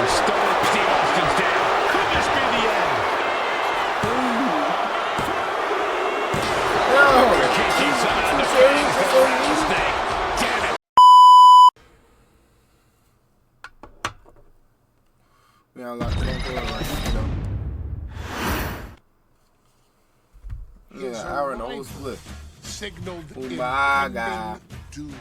Stone Steve Austin's down. Could this be the end? Rikishi somehow defends the rattlesnake. Damn it. We unlocked the right. Yeah, an hour and a whole split. Signaled Umaga. doom.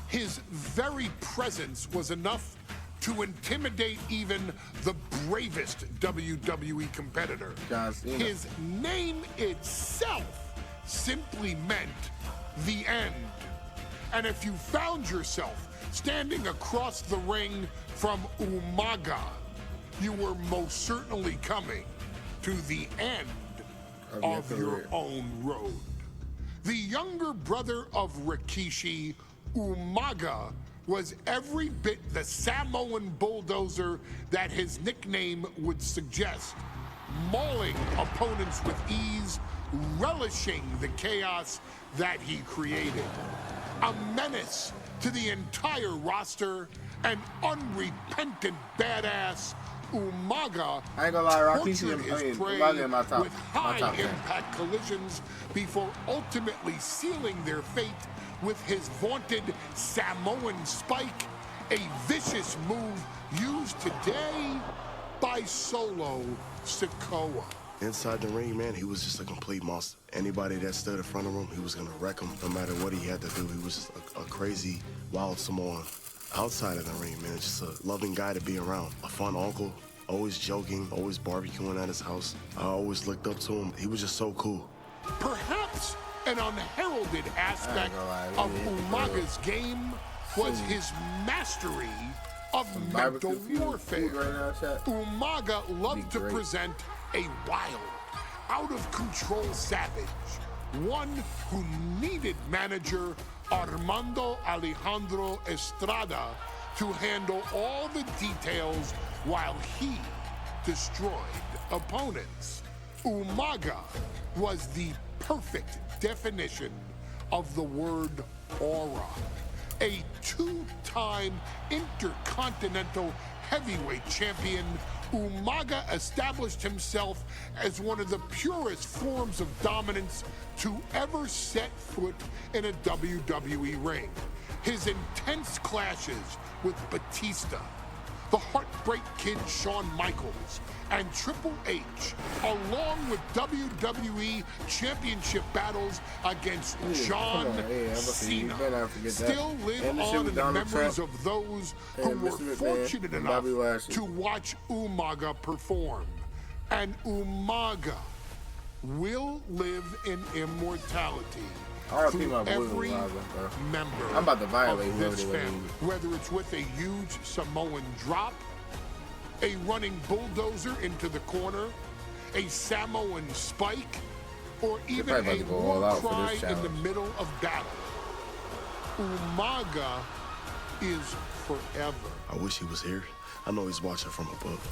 His very presence was enough to intimidate even the bravest WWE competitor. His name itself simply meant the end. And if you found yourself standing across the ring from Umaga, you were most certainly coming to the end of your own road. The younger brother of Rikishi, Umaga, was every bit the Samoan bulldozer that his nickname would suggest, mauling opponents with ease, relishing the chaos that he created. A menace to the entire roster, an unrepentant badass, Umaga I ain't gonna lie, tortured his prey with high-impact collisions before ultimately sealing their fate with his vaunted Samoan spike, a vicious move used today by Solo Sikoa. Inside the ring, man, he was just a complete monster. Anybody that stood in front of him, he was gonna wreck him no matter what he had to do. He was just a crazy, wild Samoan. Outside of the ring, man, just a loving guy to be around. A fun uncle, always joking, always barbecuing at his house. I always looked up to him. He was just so cool. Perhaps an unheralded aspect of Umaga's game was his mastery of mental warfare. Umaga loved to present a wild, out-of-control savage, one who needed manager Armando Alejandro Estrada to handle all the details while he destroyed opponents. Umaga was the perfect definition of the word aura. A two-time intercontinental heavyweight champion, Umaga established himself as one of the purest forms of dominance to ever set foot in a WWE ring. His intense clashes with Batista, the Heartbreak Kid Shawn Michaels, and Triple H, along with WWE Championship battles against John Cena, still live on in the memories of those who were fortunate enough to watch Umaga perform. And Umaga will live in immortality through every member of this family, whether it's with a huge Samoan drop, a running bulldozer into the corner, a Samoan spike, or even a war cry in the middle of battle. Umaga is forever. I wish he was here. I know he's watching from above.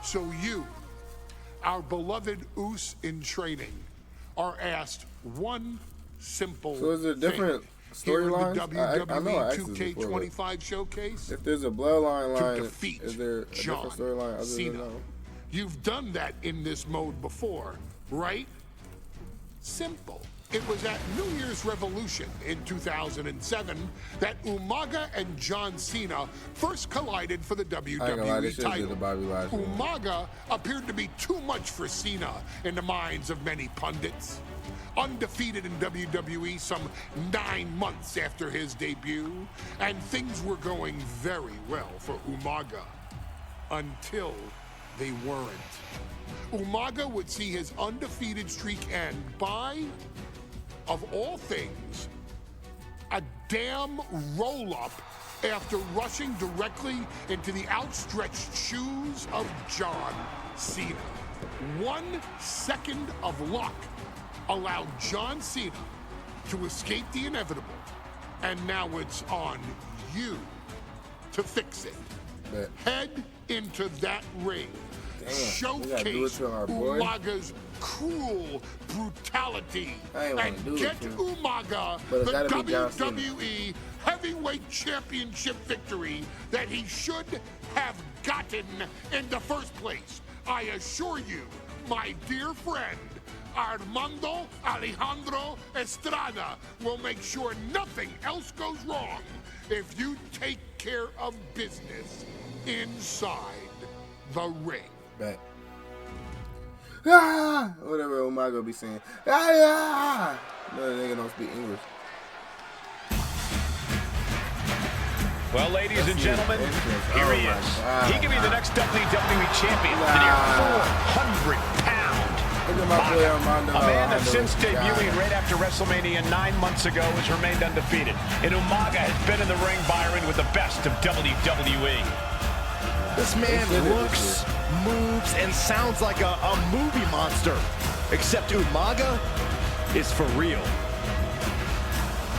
So you, our beloved Us in training, are asked one simple So is there different storylines? I know I asked this 2K25 showcase. If there's a bloodline line, to defeat is there a different storyline other Cena. than that? You've done that in this mode before, right? Simple. It was at New Year's Revolution in 2007 that Umaga and John Cena first collided for the WWE title. Umaga appeared to be too much for Cena in the minds of many pundits. Undefeated in WWE some 9 months after his debut, and things were going very well for Umaga until they weren't. Umaga would see his undefeated streak end by, of all things, a damn roll-up after rushing directly into the outstretched shoes of John Cena. 1 second of luck allowed John Cena to escape the inevitable, and now it's on you to fix it. Head into that ring. Showcase Umaga's cruel brutality and get Umaga the WWE heavyweight championship victory that he should have gotten in the first place. I assure you, my dear friend, Armando Alejandro Estrada will make sure nothing else goes wrong if you take care of business inside the ring. Bet. Ah! Whatever Umaga be saying. Ah! No, the nigga don't speak English. Well, ladies and gentlemen, here he is. He can be the next WWE champion. The near 400-pound Armando. A man that since debuting right after WrestleMania 9 months ago has remained undefeated. And Umaga has been in the ring, Byron, with the best of WWE. This man looks, moves, and sounds like a movie monster. Except Umaga is for real.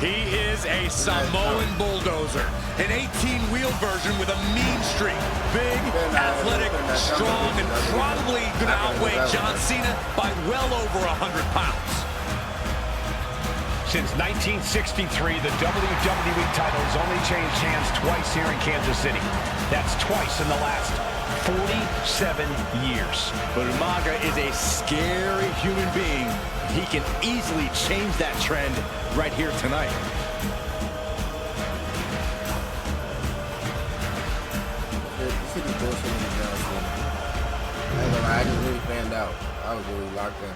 He is a Samoan bulldozer, an 18-wheel version with a mean streak. Big, athletic, strong, and probably going to outweigh John Cena by well over 100 pounds. Since 1963, the WWE title has only changed hands twice here in Kansas City. That's twice in the last 47 years. But Umaga is a scary human being. He can easily change that trend right here tonight. I just really fanned out. I was really locked in.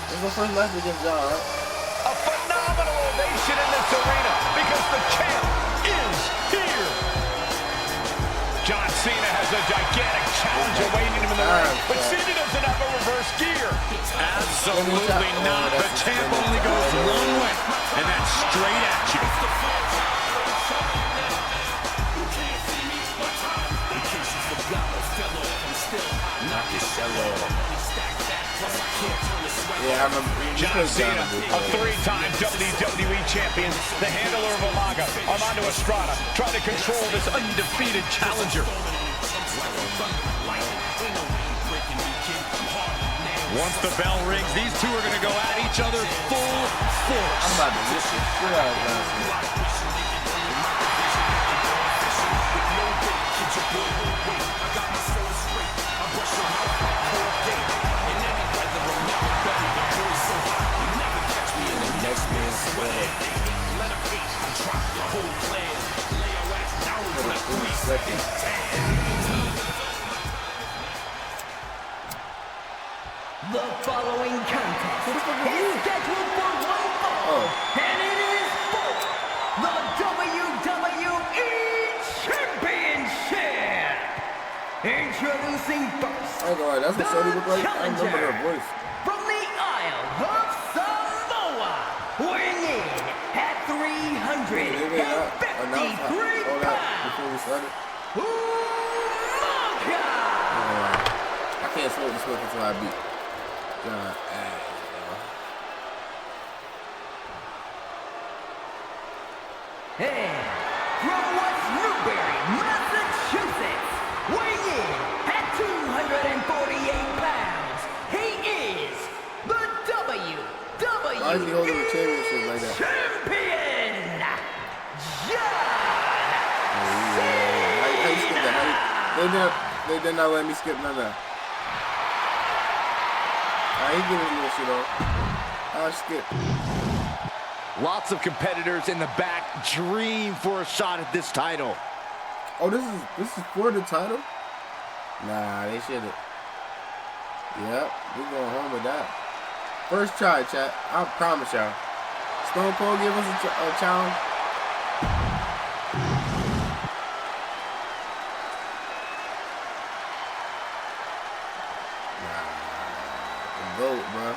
This is the first match against John, right? A phenomenal ovation in this arena because the champ is here. John Cena has a gigantic challenge awaiting him in the ring, but Cena doesn't have a reverse gear. Absolutely not. The champ only goes one way, and that's straight at you. Yeah, I remember. John Cena, a three-time WWE champion, the handler of Umaga, Armando Estrada, trying to control this undefeated challenger. Once the bell rings, these two are going to go at each other full force. I'm about to miss it. Shit out of John Cena. The following contest is scheduled for one fall, and it is for the WWE Championship. Introducing first, I ain't gonna lie, that's what Shorty look like. I remember her voice. from the Isle of Samoa, weighing in at 353 pounds, Before we started. Umaga. I can't smoke this smoke until I beat John. And from West Newbury, Massachusetts, weighing in at 248 pounds, he is the Why is he holding the championship like that? Champion, John How you skip that? They did not let me skip none of that. I ain't giving you shit off. I'll skip. Lots of competitors in the back dream for a shot at this title. Oh, this is for the title? Nah, they should've. Yep, we going home with that. First try, chat. I promise y'all. Stone Cold give us a challenge. Vote, bro.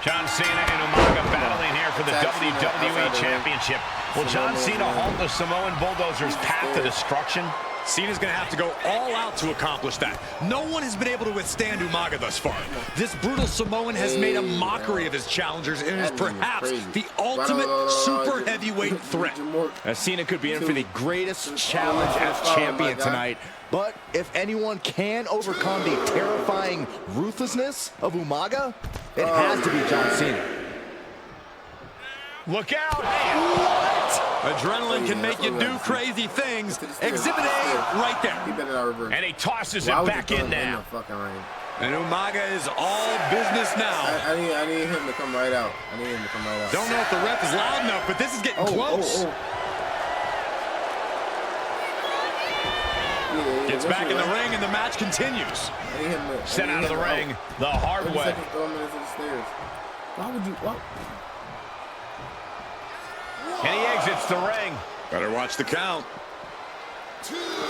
John Cena and Umaga battling here for the WWE Championship. Will John Cena halt the Samoan Bulldozer's path to destruction? Cena's going to have to go all out to accomplish that. No one has been able to withstand Umaga thus far. This brutal Samoan has made a mockery of his challengers and is perhaps the ultimate super heavyweight threat. Cena could be in for the greatest challenge as champion tonight. But if anyone can overcome the terrifying ruthlessness of Umaga, it has to be John Cena. Look out! What? Adrenaline can make you do crazy things. Exhibit A right there. And he tosses it back in now. And Umaga is all business now. I need him to come right out. I need him to come right out. Don't know if the ref is loud enough, but this is getting close. Gets back in the ring, and the match continues. Sent out of the ring the hard way. Why would you? What? And he exits the ring. Better watch the count.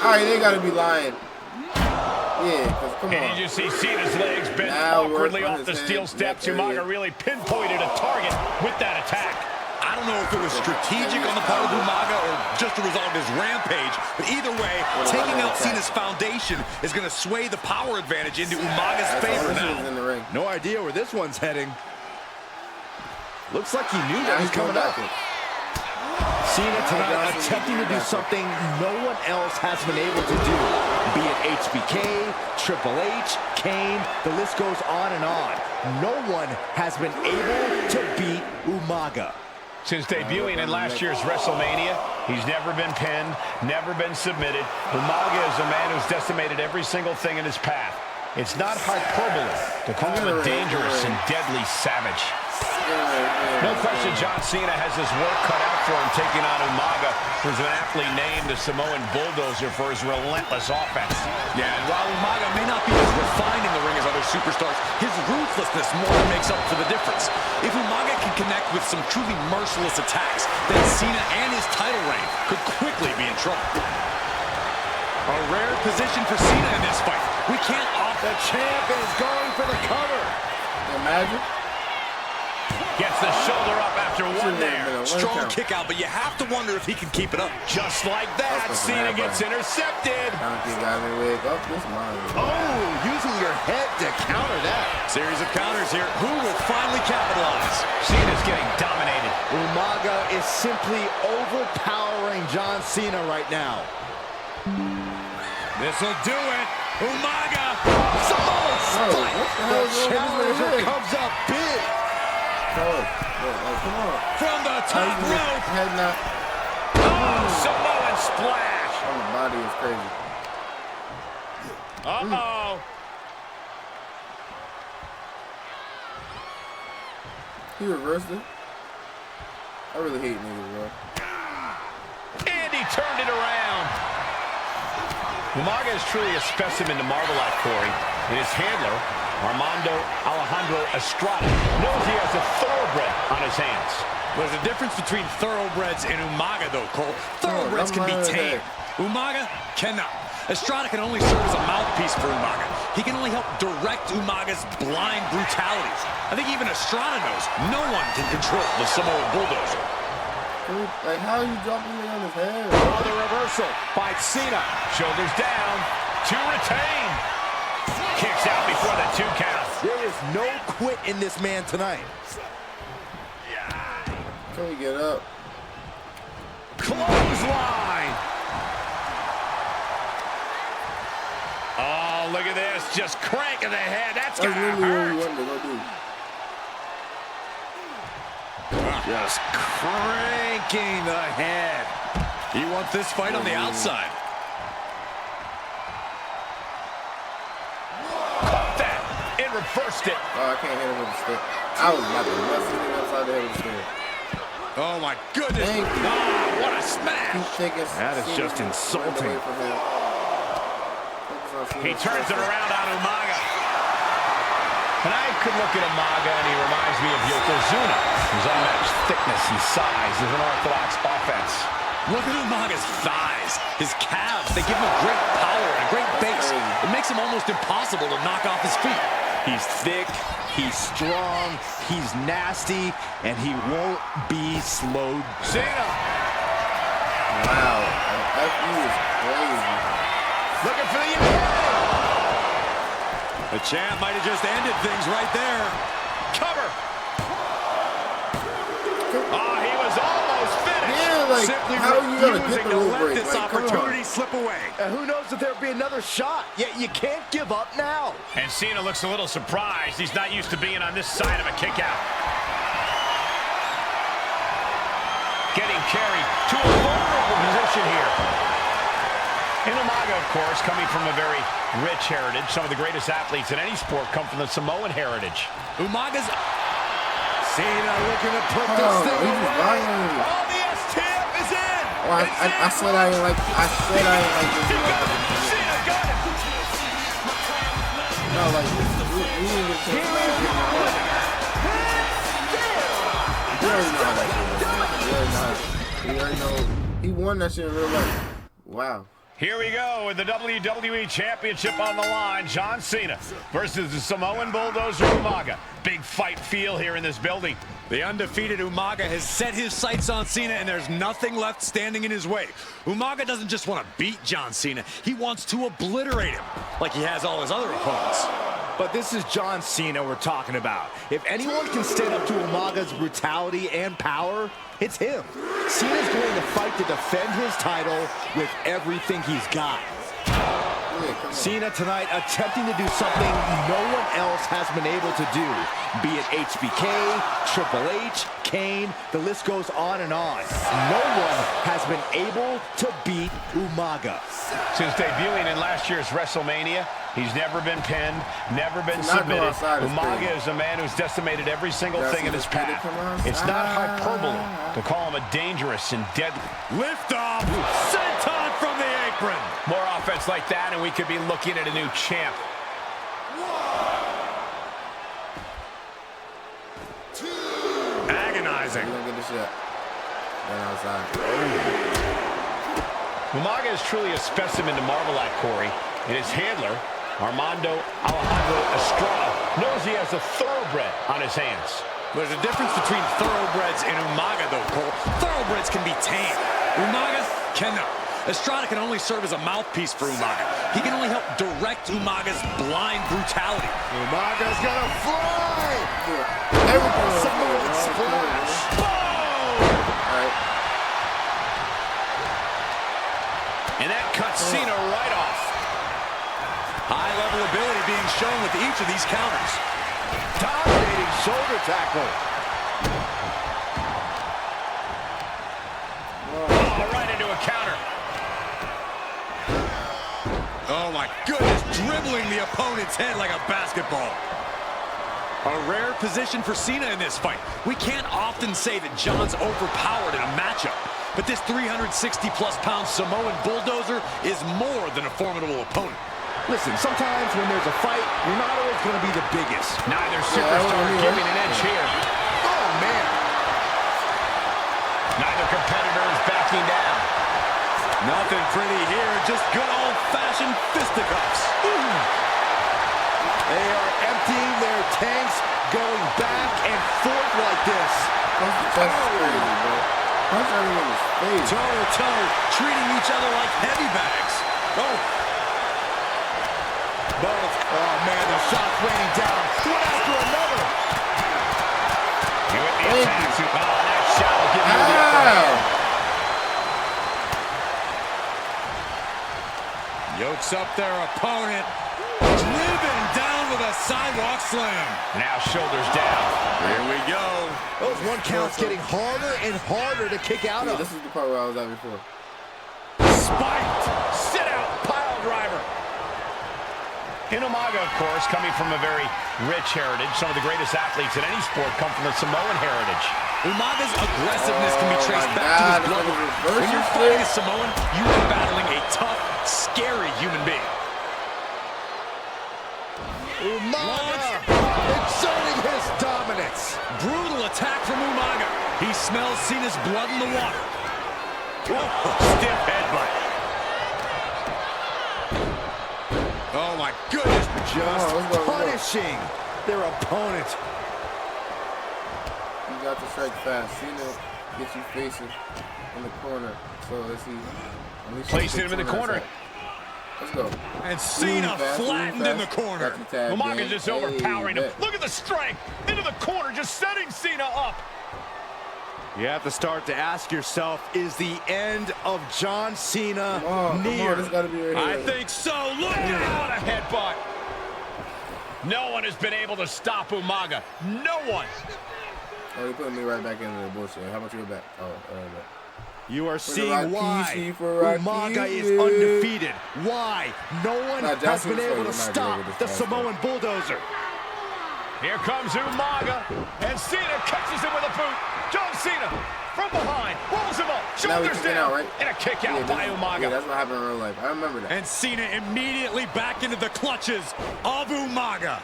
All right, they gotta be lying. Yeah, because come on. And you just see Cena's legs bent awkwardly off the steel steps. Umaga really pinpointed a target with that attack. I don't know if it was strategic on the part of Umaga or just a result of his rampage, but either way, taking out Cena's foundation is going to sway the power advantage into Umaga's favor now. No idea where this one's heading. Looks like he knew that was coming up. Cena tonight attempting to do something no one else has been able to do. Be it HBK, Triple H, Kane, the list goes on and on. No one has been able to beat Umaga. Since debuting in last year's WrestleMania, he's never been pinned, never been submitted. Umaga is a man who's decimated every single thing in his path. It's not hyperbole to call him a dangerous and deadly savage. No question John Cena has his work cut out for him taking on Umaga, who's been aptly named the Samoan Bulldozer for his relentless offense. Yeah, and while Umaga may not be as refined in the ring as other superstars, his ruthlessness more than makes up for the difference. If Umaga can connect with some truly merciless attacks, then Cena and his title reign could quickly be in trouble. A rare position for Cena in this fight. We can't off. The champ is going for the cover. Imagine. Gets the shoulder up after one there. Strong kick out, but you have to wonder if he can keep it up. Just like that, Cena gets intercepted. Oh, using your head to counter that. Series of counters here. Who will finally capitalize? Cena's getting dominated. Umaga is simply overpowering John Cena right now. This'll do it. Umaga. Samoan Spike. The challenger comes up big. Come on. From the top rope. Oh, Samoan splash. Oh, the body is crazy. Uh-oh. He reversed it. I really hate niggas, bro. And he turned it around. Umaga is truly a specimen to marvel at, Corey. And his handler, Armando Alejandro Estrada, knows he has a thoroughbred on his hands. There's a difference between thoroughbreds and Umaga, though, Cole. Thoroughbreds can be tamed. Umaga cannot. Estrada can only serve as a mouthpiece for Umaga. He can only help direct Umaga's blind brutalities. I think even Estrada knows no one can control the Samoan Bulldozer. Like, how are you dropping me on his head? Oh, the reversal by Cena. Shoulders down to retain. Kicks out before the 2 count. There is no quit in this man tonight. Can we get up? Clothesline. Oh, look at this. Just cranking the head. That's going to hurt. Just cranking the head. He wants this fight on the outside. Caught that and reversed it. Oh, I can't hit him with the stick. I was about to bust him upside the head with the stick. Oh, my goodness. Oh, what a smash. That is just insulting. He turns it around on Umaga. And I could look at Umaga and he reminds me of Yokozuna, whose unmatched thickness and size is an orthodox offense. Look at Umaga's thighs, his calves. They give him a great power and a great base. It makes him almost impossible to knock off his feet. He's thick, he's strong, he's nasty, and he won't be slowed. Cena. Wow, that is crazy. Looking for the end. The champ might have just ended things right there. Cover. Oh, he was almost finished. Yeah, like, simply how are you gonna get refusing the to rule let break? this Like, come on. opportunity slip away. And who knows if there'll be another shot? Yet you can't give up now. And Cena looks a little surprised. He's not used to being on this side of a kick out. Getting carried to a vulnerable position here. Umaga, of course, coming from a very rich heritage. Some of the greatest athletes in any sport come from the Samoan heritage. Umaga's... Cena looking to put this thing away. Oh, the STF is in! Oh, I said I didn't like this. Cena got it! No, like, we didn't get to You already know how that shit is. You already know. He won that shit in real life. Wow. Here we go with the WWE Championship on the line. John Cena versus the Samoan Bulldozer Umaga. Big fight feel here in this building. The undefeated Umaga has set his sights on Cena, and there's nothing left standing in his way. Umaga doesn't just want to beat John Cena. He wants to obliterate him, like he has all his other opponents. But this is John Cena we're talking about. If anyone can stand up to Umaga's brutality and power, it's him. Cena's going to fight to defend his title with everything he's got. Cena tonight attempting to do something no one else has been able to do. Be it HBK, Triple H, Kane, the list goes on and on. No one has been able to beat Umaga. Since debuting in last year's WrestleMania, he's never been pinned, never been submitted. Umaga is a man who's decimated every single thing in his path. It's not hyperbole to call him a dangerous and deadly. Liftoff, senton from the apron. More offense like that, and we could be looking at a new champ. Agonizing. Umaga is truly a specimen to marvel at, Corey. And his handler, Armando Alejandro Estrada, knows he has a thoroughbred on his hands. There's a difference between thoroughbreds and Umaga, though, Cole. Thoroughbreds can be tamed. Umaga cannot. Estrada can only serve as a mouthpiece for Umaga. He can only help direct Umaga's blind brutality. Umaga's gonna fly! Everything splash! Alright. And that cuts Cena right off. High-level ability being shown with each of these counters. Dominating shoulder tackle. Oh, right into a counter. Oh my goodness, dribbling the opponent's head like a basketball. A rare position for Cena in this fight. We can't often say that John's overpowered in a matchup, but this 360-plus pound Samoan bulldozer is more than a formidable opponent. Listen, sometimes when there's a fight, you're not always going to be the biggest. Neither superstar giving an edge here. Oh, man. Neither competitor is backing down. Nothing pretty here, just good old-fashioned fisticuffs. They are emptying their tanks, going back and forth like this. That's crazy, bro. Punch everyone in his face. Toe-to-toe, treating each other like heavy bags. Oh. Both. Oh, man, the shots raining down. One after another. You with the attacks. Oh, that shot will give you the upper hand. Yokes up their opponent. Driven down with a sidewalk slam. Now shoulders down. Here we go. Those one counts getting harder and harder to kick out of. This is the part where I was at before. Spiked. Sit out. Pile driver. Umaga, of course, coming from a very rich heritage. Some of the greatest athletes in any sport come from the Samoan heritage. Umaga's aggressiveness can be traced back to his bloodline. When you're fighting a Samoan, you are battling a tough, scary human being. Umaga exerting his dominance. Brutal attack from Umaga. He smells Cena's blood in the water. Stiff headbutt. Oh my goodness. Just punishing their opponent. You got to strike fast. Cena gets you facing in the corner. So let's see. Placing him in the corner. Let's go. And Cena flattened in the corner. Umaga's just overpowering him. Look at the strength. Into the corner, just setting Cena up. You have to start to ask yourself, is the end of John Cena near? Come on, this gotta be right I here. think so. Look out, a headbutt. No one has been able to stop Umaga. No one. Oh, you're putting me right back into the bullshit. How about you go back? Oh, You are seeing why Umaga Umaga is undefeated. Why no one has been able to stop the Samoan bulldozer. Here comes Umaga, and Cena catches him with a boot. John Cena from behind, rolls him up, shoulders down, out, right? and a kick out by Umaga. Yeah, that's what happened in real life. I remember that. And Cena immediately back into the clutches of Umaga.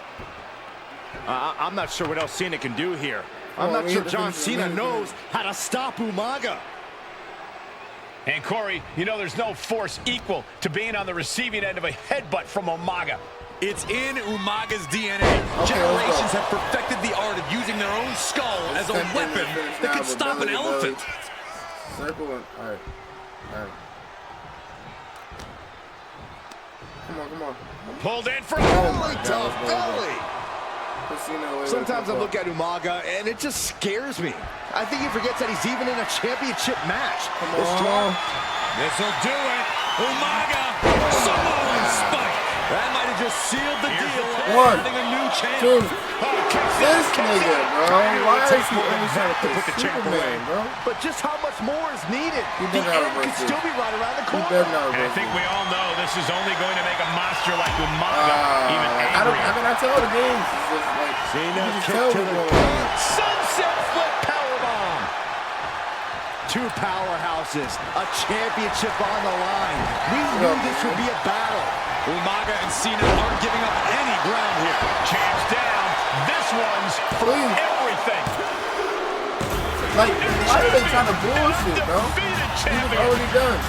I'm not sure what else Cena can do here. I'm not sure John Cena knows how to stop Umaga. And Corey, you know there's no force equal to being on the receiving end of a headbutt from Umaga. It's in Umaga's DNA. Generations have perfected the art of using their own skull as a weapon that can stop an elephant. Circle and all right. Come on. Pulled in for Belly to belly. Sometimes I look at Umaga and it just scares me. I think he forgets that he's even in a championship match. Come on. This'll do it. Umaga, Samoan spike. That might have just sealed the deal. Adding a new champ. Dude, this nigga, bro. Why is he always trying to put the Superman, bro? But just how much more is needed? The end could still be right around the corner. And I think we all know this is only going to make a monster like Umaga even angrier. How can I tell the games? It's just like, Cena kick to the Sunset flip powerbomb. Two powerhouses, a championship on the line. We knew this would be a battle. Umaga and Cena aren't giving up any ground here. Champs down. This one's for everything. Like, why are they trying to bullshit, bro? He was already done.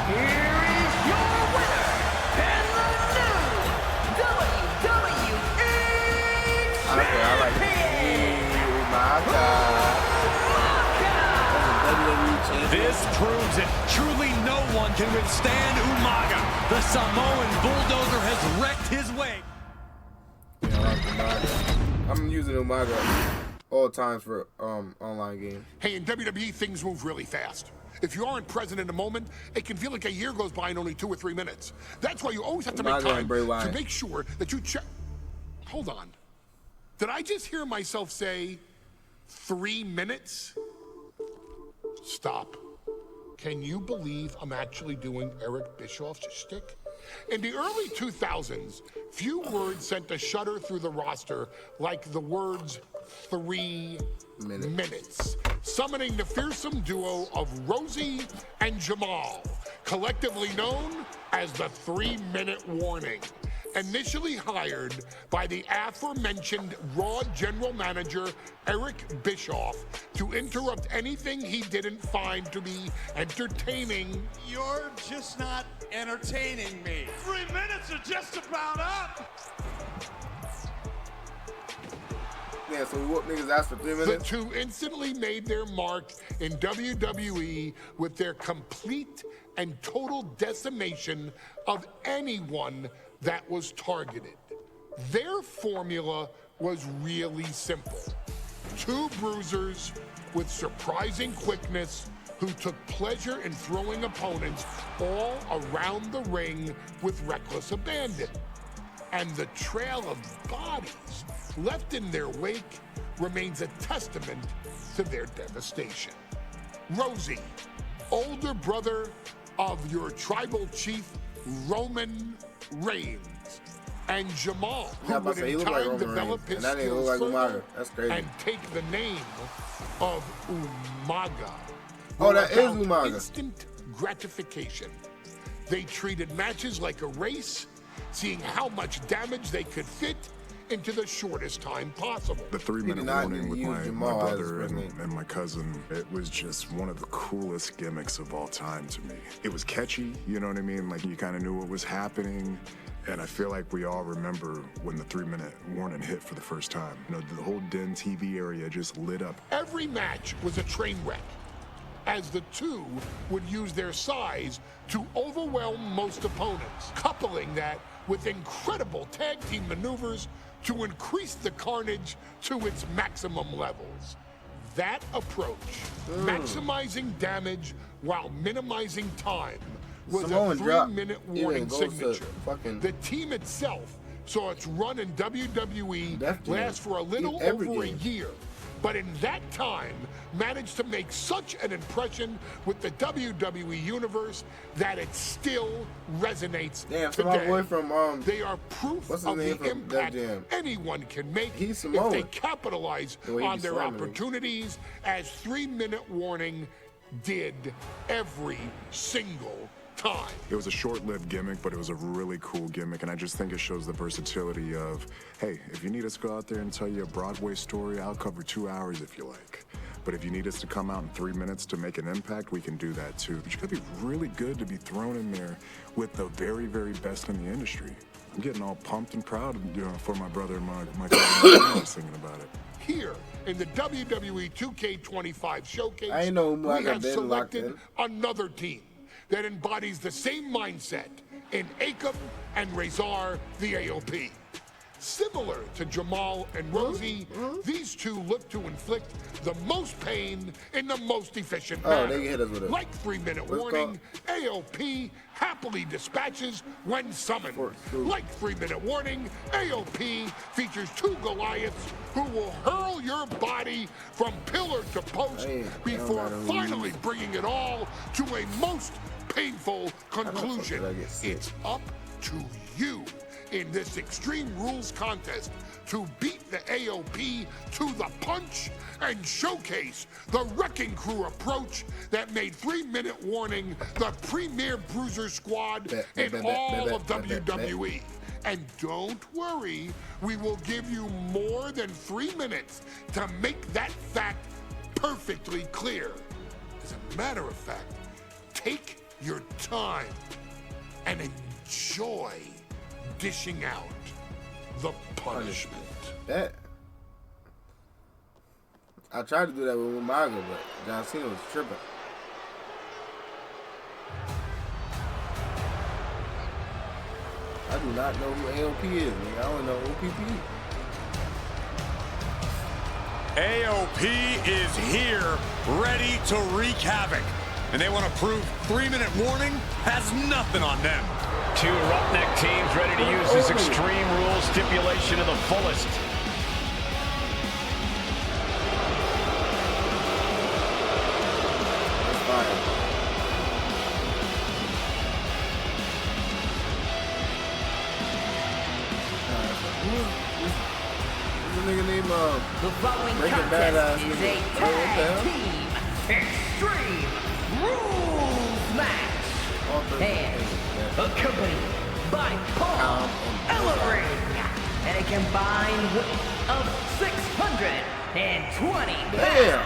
Here is your winner, and the new WWE I like This proves it. Truly no one can withstand Umaga. The Samoan bulldozer has wrecked his way. Yeah, I like Umaga. I'm using Umaga all times for online games. Hey, in WWE, things move really fast. If you aren't present in the moment, it can feel like a year goes by in only 2 or 3 minutes. That's why you always have to make time to make sure that you check. Hold on. Did I just hear myself say 3 minutes? Stop. Can you believe I'm actually doing Eric Bischoff's shtick? In the early 2000s, few words sent a shudder through the roster like the words 3 minutes, summoning the fearsome duo of Rosie and Jamal, collectively known as the 3-minute warning. Initially hired by the aforementioned Raw general manager Eric Bischoff to interrupt anything he didn't find to be entertaining. You're just not entertaining me. 3 minutes are just about up. Yeah, so what niggas asked for 3 minutes? The two instantly made their mark in WWE with their complete and total decimation of anyone that was targeted. Their formula was really simple. 2 bruisers with surprising quickness who took pleasure in throwing opponents all around the ring with reckless abandon. And the trail of bodies left in their wake remains a testament to their devastation. Rosie, older brother of your tribal chief, Roman Reigns, and Jamal, who would in time develop his skills further and take the name of Umaga. Oh, that is Umaga. Instant gratification. They treated matches like a race, seeing how much damage they could fit into the shortest time possible. The 3-minute warning with my brother and my cousin, it was just one of the coolest gimmicks of all time to me. It was catchy, you know what I mean? Like, you kind of knew what was happening. And I feel like we all remember when the 3-minute warning hit for the first time. You know, the whole Den TV area just lit up. Every match was a train wreck, as the two would use their size to overwhelm most opponents, coupling that with incredible tag team maneuvers to increase the carnage to its maximum levels. That approach, maximizing damage while minimizing time, was Samoan a 3-minute warning goes signature. fucking- The team itself saw its run in WWE last for a little every over game. a year, but in that time managed to make such an impression with the WWE Universe that it still resonates Damn, so today. my boy from They are proof what's his of name the from impact Def Jam? anyone can make He's if Samoan. they capitalize The way he on be their slamming him. opportunities, as 3-minute warning did every single time. It was a short-lived gimmick, but it was a really cool gimmick, and I just think it shows the versatility of, hey, if you need us to go out there and tell you a Broadway story, I'll cover 2 hours if you like. But if you need us to come out in 3 minutes to make an impact, we can do that too. But you gotta be really good to be thrown in there with the very, very best in the industry. I'm getting all pumped and proud, you know, for my brother and my cousin singing about it. Here in the WWE 2K25 showcase, I ain't know we have been locked selected in. another team that embodies the same mindset in Akam and Razor the AOP. Similar to Jamal and Rosie, these two look to inflict the most pain in the most efficient manner. they hit us with it. Like 3-minute warning, AOP happily dispatches when summoned. Like 3-minute warning, AOP features 2 Goliaths who will hurl your body from pillar to post before finally bringing it all to a most painful conclusion. It's up to you in this Extreme Rules contest to beat the AOP to the punch and showcase the Wrecking Crew approach that made 3-minute warning the premier bruiser squad in all of WWE. And don't worry, we will give you more than 3 minutes to make that fact perfectly clear. As a matter of fact, take your time and enjoy dishing out the punishment. That I tried to do that with Umaga, but John Cena was tripping. I do not know who AOP is, man. I don't know OPP. AOP is here, ready to wreak havoc. And they want to prove 3-minute warning has nothing on them. 2 roughneck teams ready to use this Extreme Rules stipulation to the fullest. That's fine. Who's the nigga named The following Breaking Bad contest is a tag team Extreme Rules match. And accompanied by Paul Ellering and a combined weight of 620 Damn!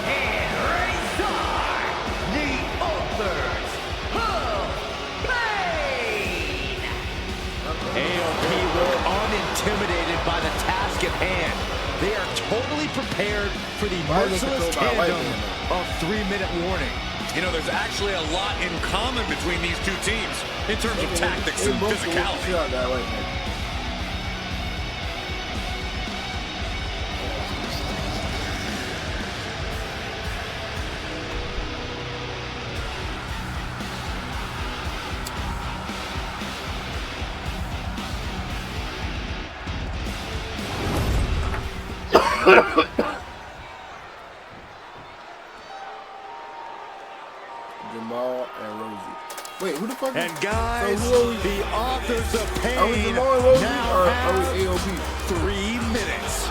and Razor, the authors of pain. AOP look unintimidated by the task at hand. They are totally prepared for the merciless tandem of 3-minute warning. You know, there's actually a lot in common between these two teams in terms of tactics and physicality. Jamal and Rosie. Wait, who the fuck? And guys, the authors of pain Are we Jamal and Rosie now or have are we AOP? 3 minutes.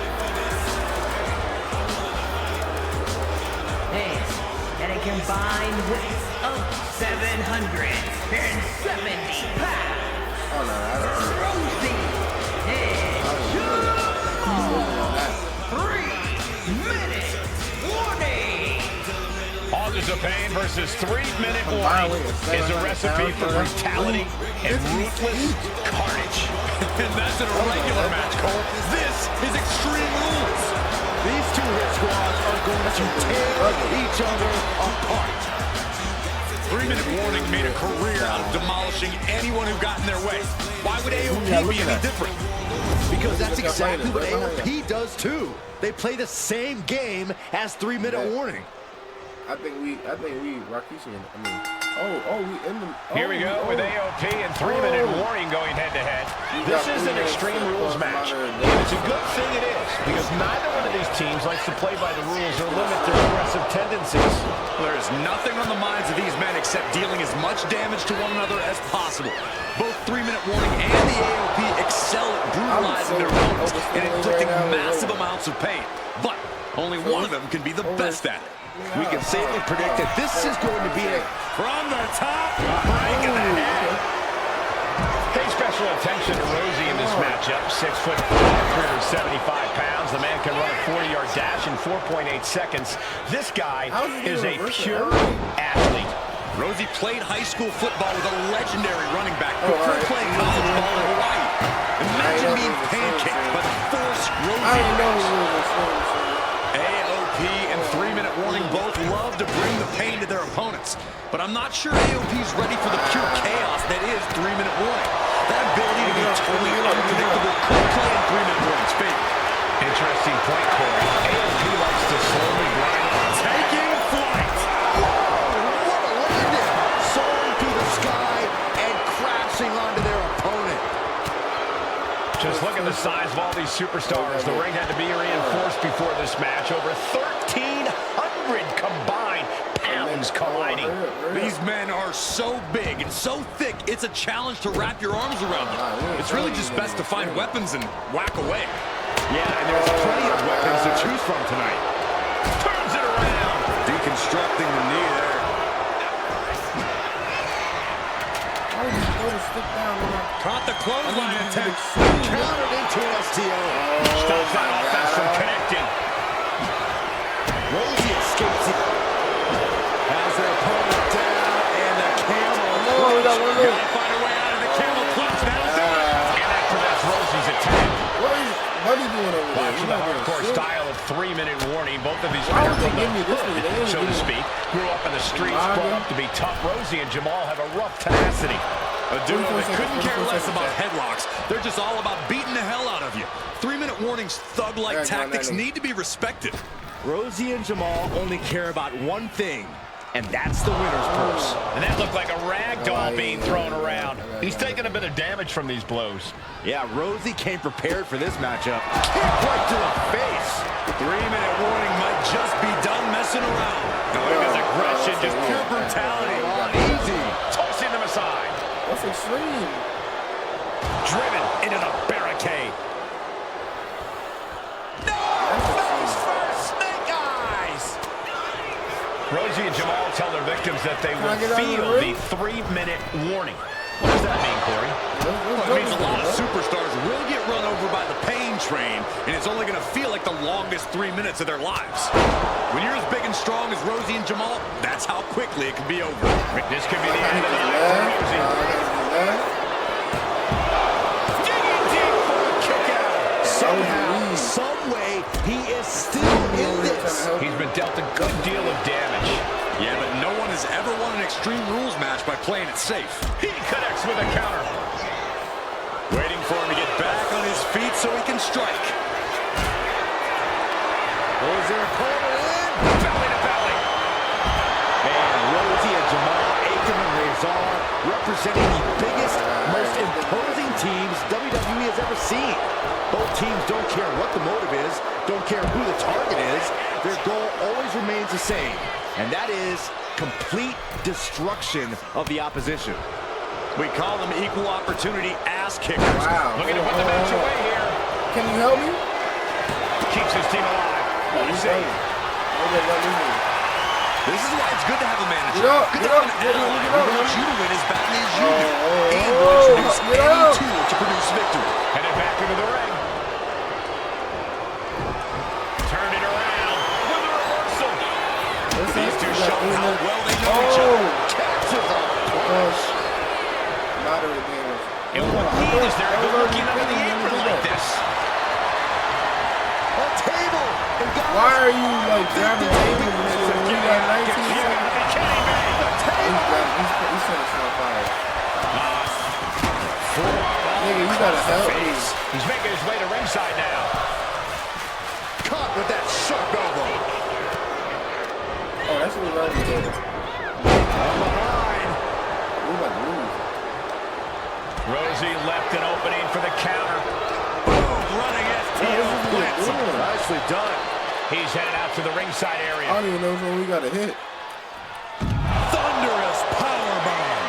And a combined weight of 770 pounds. Oh no, I don't know. Rosie and 3-minute warning. Authors of Pain versus 3-minute warning is a recipe for brutality and ruthless carnage. And that's an irregular match, Cole. This is Extreme Rules. These two hit squads are going to tear each other apart. 3-minute warning made a career out of demolishing anyone who got in their way. Why would AOP be any different? Because that's exactly what AOP does too. They play the same game as 3-minute warning. I think we Rakishi. Here we go with AOP and 3-minute warning going head-to-head. This is an Extreme Rules match. And it's a good thing it is, because neither one of these teams likes to play by the rules or limit their aggressive tendencies. There is nothing on the minds of these men except dealing as much damage to one another as possible. Both 3-minute warning and the AOP excel at brutalizing their opponents and inflicting massive amounts of pain. But only one of them can be the best at it. We can safely predict that this is going to be a from the top, break in the head. Pay special attention to Rosie in this matchup. 6'5", 375 pounds. The man can run a 40-yard dash in 4.8 seconds. This guy is a pure athlete. Rosie played high school football with a legendary running back before playing college ball in Hawaii. Imagine being pancaked by the force Rosie brings. AOP and 3-minute warning both love to bring the pain to their opponents. But I'm not sure AOP's ready for the pure chaos that is 3-minute warning. That ability to be totally unpredictable could play in 3-minute warning's favor. Interesting point, Corey. AOP likes to slowly grind. Taking flight. Whoa, what a landing! Soaring through the sky and crashing onto their opponent. Just look at the size of all these superstars. The ring had to be reinforced before this match. Over 1,300 combined pounds colliding. These men are so big and so thick, it's a challenge to wrap your arms around them. It's really just best to find weapons and whack away. Yeah, and there's plenty of weapons to choose from tonight. Turns it around. Deconstructing the knee there. Caught the clothesline attempt. Countered into an STO. Stops that offense from connecting. Rosie escapes it. Has their opponent down, and the camel clutch. Gotta find a way out of the camel clutch. That'll do it. And that prevents Rosie's attack. What are you doing over there? Watching the hardcore style of 3-minute warning. Both of these men are from the hood, so to speak. Grew up in the streets, brought up to be tough. Rosie and Jamal have a rough tenacity. A duo that couldn't care less about headlocks. They're just all about beating the hell out of you. 3-minute warning's thug-like tactics need to be respected. Rosie and Jamal only care about one thing, and that's the winner's purse. And that looked like a rag doll being thrown around. He's taking a bit of damage from these blows. Yeah, Rosie came prepared for this matchup. Kick right to the face. 3-minute warning might just be done messing around. Look at his aggression, just pure brutality. Easy. Tossing them aside. That's extreme. Driven into the barricade. No! Face first, snake eyes! Rosie and Jamal tell their victims that they will feel the 3-minute warning. What does that mean, Corey? Well, it means a lot of superstars will get run over by the pain train, and it's only going to feel like the longest 3 minutes of their lives. When you're as big and strong as Rosie and Jamal, that's how quickly it can be over. This could be the end of the night for Rosie. Digging deep for a kick out. Somehow, some way, he is still in this. He's been dealt a good deal of damage. Yeah, but no one has ever won an Extreme Rules match by playing it safe. He connects with a counter. Waiting for him to get back on his feet so he can strike. Pulls their opponent in. Belly to belly. And Rosie and Jamal, Aiken and Razor representing the biggest, most imposing teams WWE has ever seen. Both teams don't care what the motive is, don't care who the target is. Their goal always remains the same, and that is complete destruction of the opposition. We call them equal opportunity ass kickers. Wow. Looking to put the match away here. Can you help me? Keeps his team alive. What a save. This is why it's good to have a manager. Get up, Good get to up, have an get up, ally get who up, wants you to win as badly as you do. And oh, will introduce get any up. tool to produce victory. Headed back into the ring. Turned it around with a reversal. These two show how well they know each other. Catches a push. Moderate damage. And what need is there to go looking under the apron like this? A table. And guys, Why are you like grabbing tables and shit when you got 19 You're seconds? kidding me. He's trying to show fire. Nigga, you gotta help me. He's making his way to ringside now. Caught with that sharp elbow. Oh, that's what we're already doing. From behind. We're about to lose. Rosie left an opening for the counter. Boom, running STO plants him. Nicely done. He's headed out to the ringside area. I don't even know when we got a hit. Thunderous powerbomb.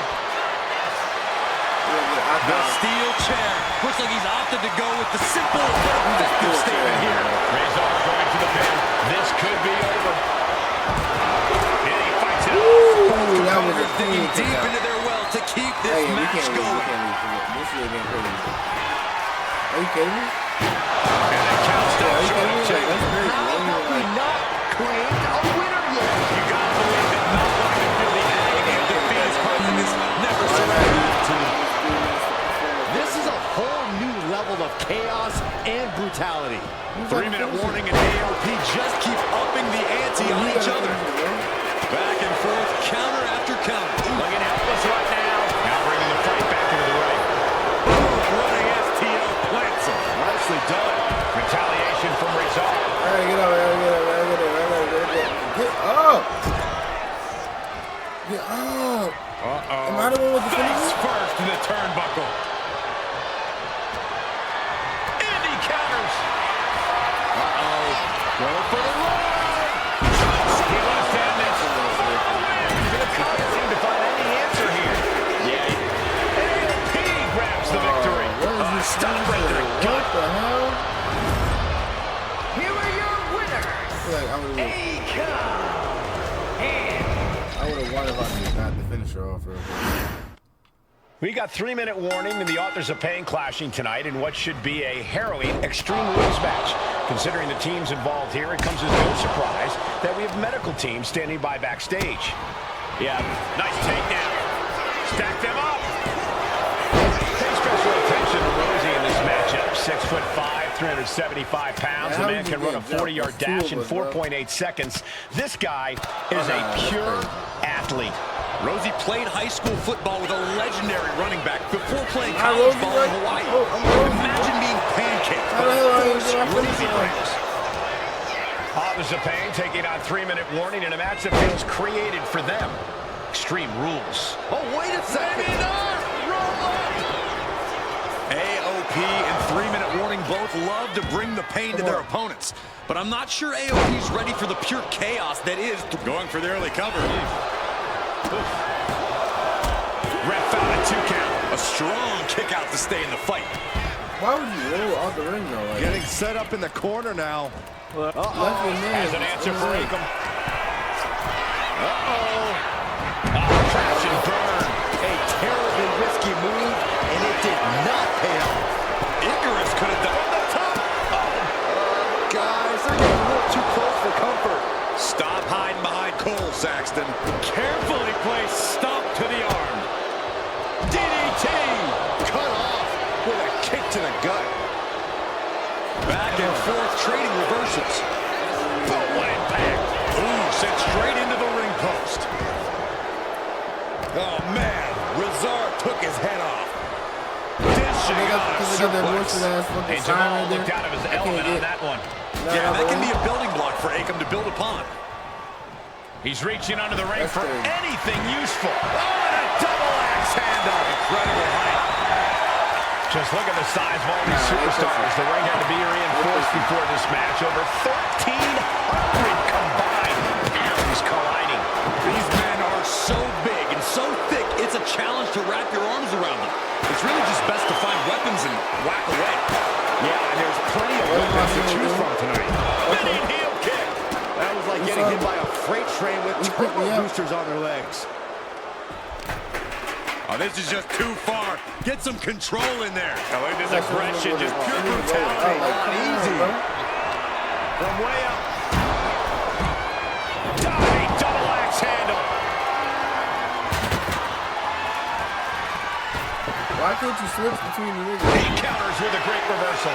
The steel chair. Looks like he's opted to go with the simple effective statement here. Razor going to the pin. This could be over. And he fights it off. Ooh, that was a Digging deep into their well to keep this match going. This shit been crazy. Are you kidding me? And the count still showing. That's crazy. We're not claimed a winner yet. You gotta believe that not wanting to feel the agony of defeat is causing this never surrender to. This is a whole new level of chaos and brutality. 3-minute warning, and AOP just keep upping the ante on each other. Back and forth, counter after counter. Looking helpless right now. Now bringing the fight back into the ring. Running STO plants him. Nicely done. Retaliation from Razor. Alright, get up. Get up. Get up. Am I the one with the Face finish? first to the turnbuckle. And he counters. Going for the run. He wants to end this. The count seemed to find any answer here. Yeah. AOP grabs the victory. Stop right there. What the hell? Here are your winners. I would have won if I just got the finisher off real quick. We got 3-minute warning, and the authors of pain clashing tonight in what should be a harrowing Extreme Rules match. Considering the teams involved here, it comes as no surprise that we have medical teams standing by backstage. Yeah, nice takedown. Stack them up. Pay special attention to Rosie in this matchup. 6'5", 375 pounds. The man can run a 40-yard dash in 4.8 seconds. This guy is a pure athlete. Rosie played high school football with a legendary running back before playing college ball in Hawaii. Imagine being pancaked by the force Rosie brings. Authors of Pain taking on 3-minute warning in a match that feels created for them. Extreme Rules. Oh, wait a second. AOP and 3-minute warning both love to bring the pain to their opponents. But I'm not sure AOP's ready for the pure chaos that is going for the early cover. Ref found a 2 count. A strong kick out to stay in the fight. Why would you roll out the ring though? Like, Getting set up in the corner now. As an answer for Akam. Crash and burn. A terribly risky move, and it did not pay off. Icarus could have done the top. Guys, they're getting a little too close for comfort. Stop hiding behind Cole, Saxton. Carefully placed stomp to the arm. DDT. Cut off with a kick to the gut. Back and forth, trading reversals. Boom, what impact. Ooh, sent straight into the ring post. Oh, man. Razor took his head off. Dishing out a suplex. And Jamal looked out of his element on that one. Yeah, that can be a building block for Akam to build upon. He's reaching under the ring for anything useful. Oh, and a double axe handle. Incredible height. Just look at the size of all these superstars. The ring had to be reinforced before this match. Over 1,300 combined pounds colliding. These men are so big and so thick, it's a challenge to wrap your arms around them. It's really just best to find weapons and whack away. Yeah, and there's plenty of good ones to choose from tonight. Spinning heel kick. That was like getting hit by a freight train with turbo boosters on their legs. Oh, this is just too far. Get some control in there. Oh, look at this aggression, just pure brutality. Not easy. From way up. Diving double axe handle. Why can't you switch between the niggas? He counters with a great reversal.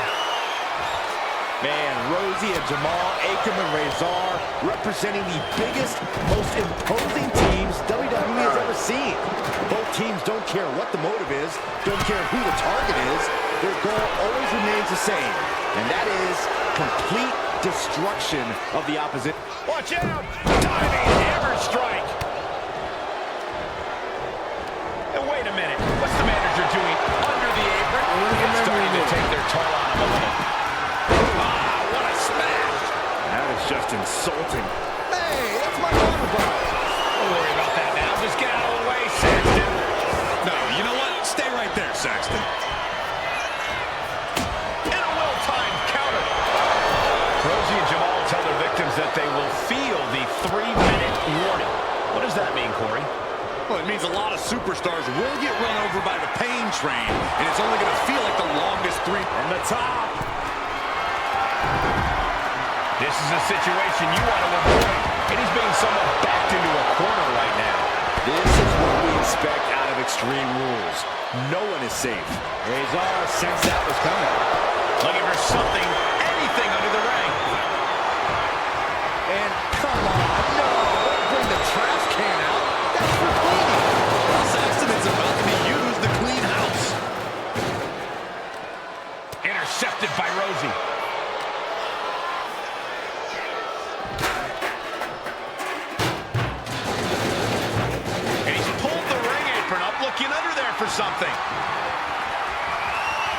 Man, Rosie and Jamal, Akam and Razor representing the biggest, most imposing teams WWE has ever seen. Both teams don't care what the motive is, don't care who the target is. Their goal always remains the same, and that is complete destruction of the opposite. Watch out! Diving hammer strike! And wait a minute, what's the manager doing under the apron? It's starting to take their toll on him a little. Ah, what a smash! That is just insulting. Hey, that's my water bottle. Don't worry about that now. Just get out of the way, Saxton. No, you know what? Stay right there, Saxton. And a well-timed counter. Rosie and Jamal tell their victims that they will feel the 3-minute warning. What does that mean, Corey? Well, it means a lot of superstars will get run over by the pain train, and it's only going to feel like the longest 3 from the top. This is a situation you want to avoid, and he's being somewhat backed into a corner right now. This is what we expect out of Extreme Rules. No one is safe. Razor sensed that was coming. Looking for something, anything under the ring. And come on, no, don't bring the trash can out. That's for cleaning. Well, Saxton, it's about to be used to clean house. Intercepted by Rosie. Looking under there for something.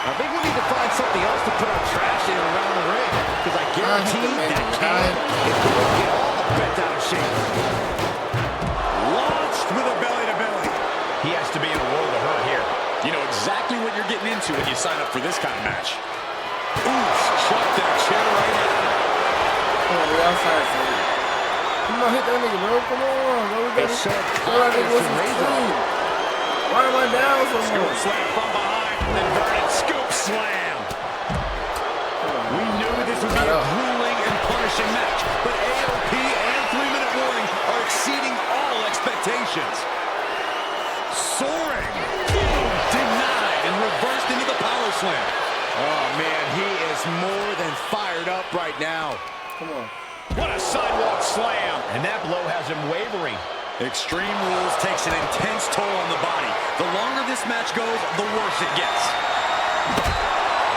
I think we need to find something else to put our trash in around the ring, because I guarantee that can is going to get all the bent out of shape. Launched with a belly-to-belly. He has to be in a world of hurt here. You know exactly what you're getting into when you sign up for this kind of match. Ooh, chucked that chair right at him. Come on, we outside, son. Come on, hit that nigga, bro. Come on, bro. We got to why am I down so much? Scoop slam from behind, and then Vernon scoop slam. We knew this would be a grueling and punishing match, but AOP and 3-minute warning are exceeding all expectations. Soaring. Denied and reversed into the power slam. Oh, man, he is more than fired up right now. Come on. What a sidewalk slam. And that blow has him wavering. Extreme Rules takes an intense toll on the body. The longer this match goes, the worse it gets.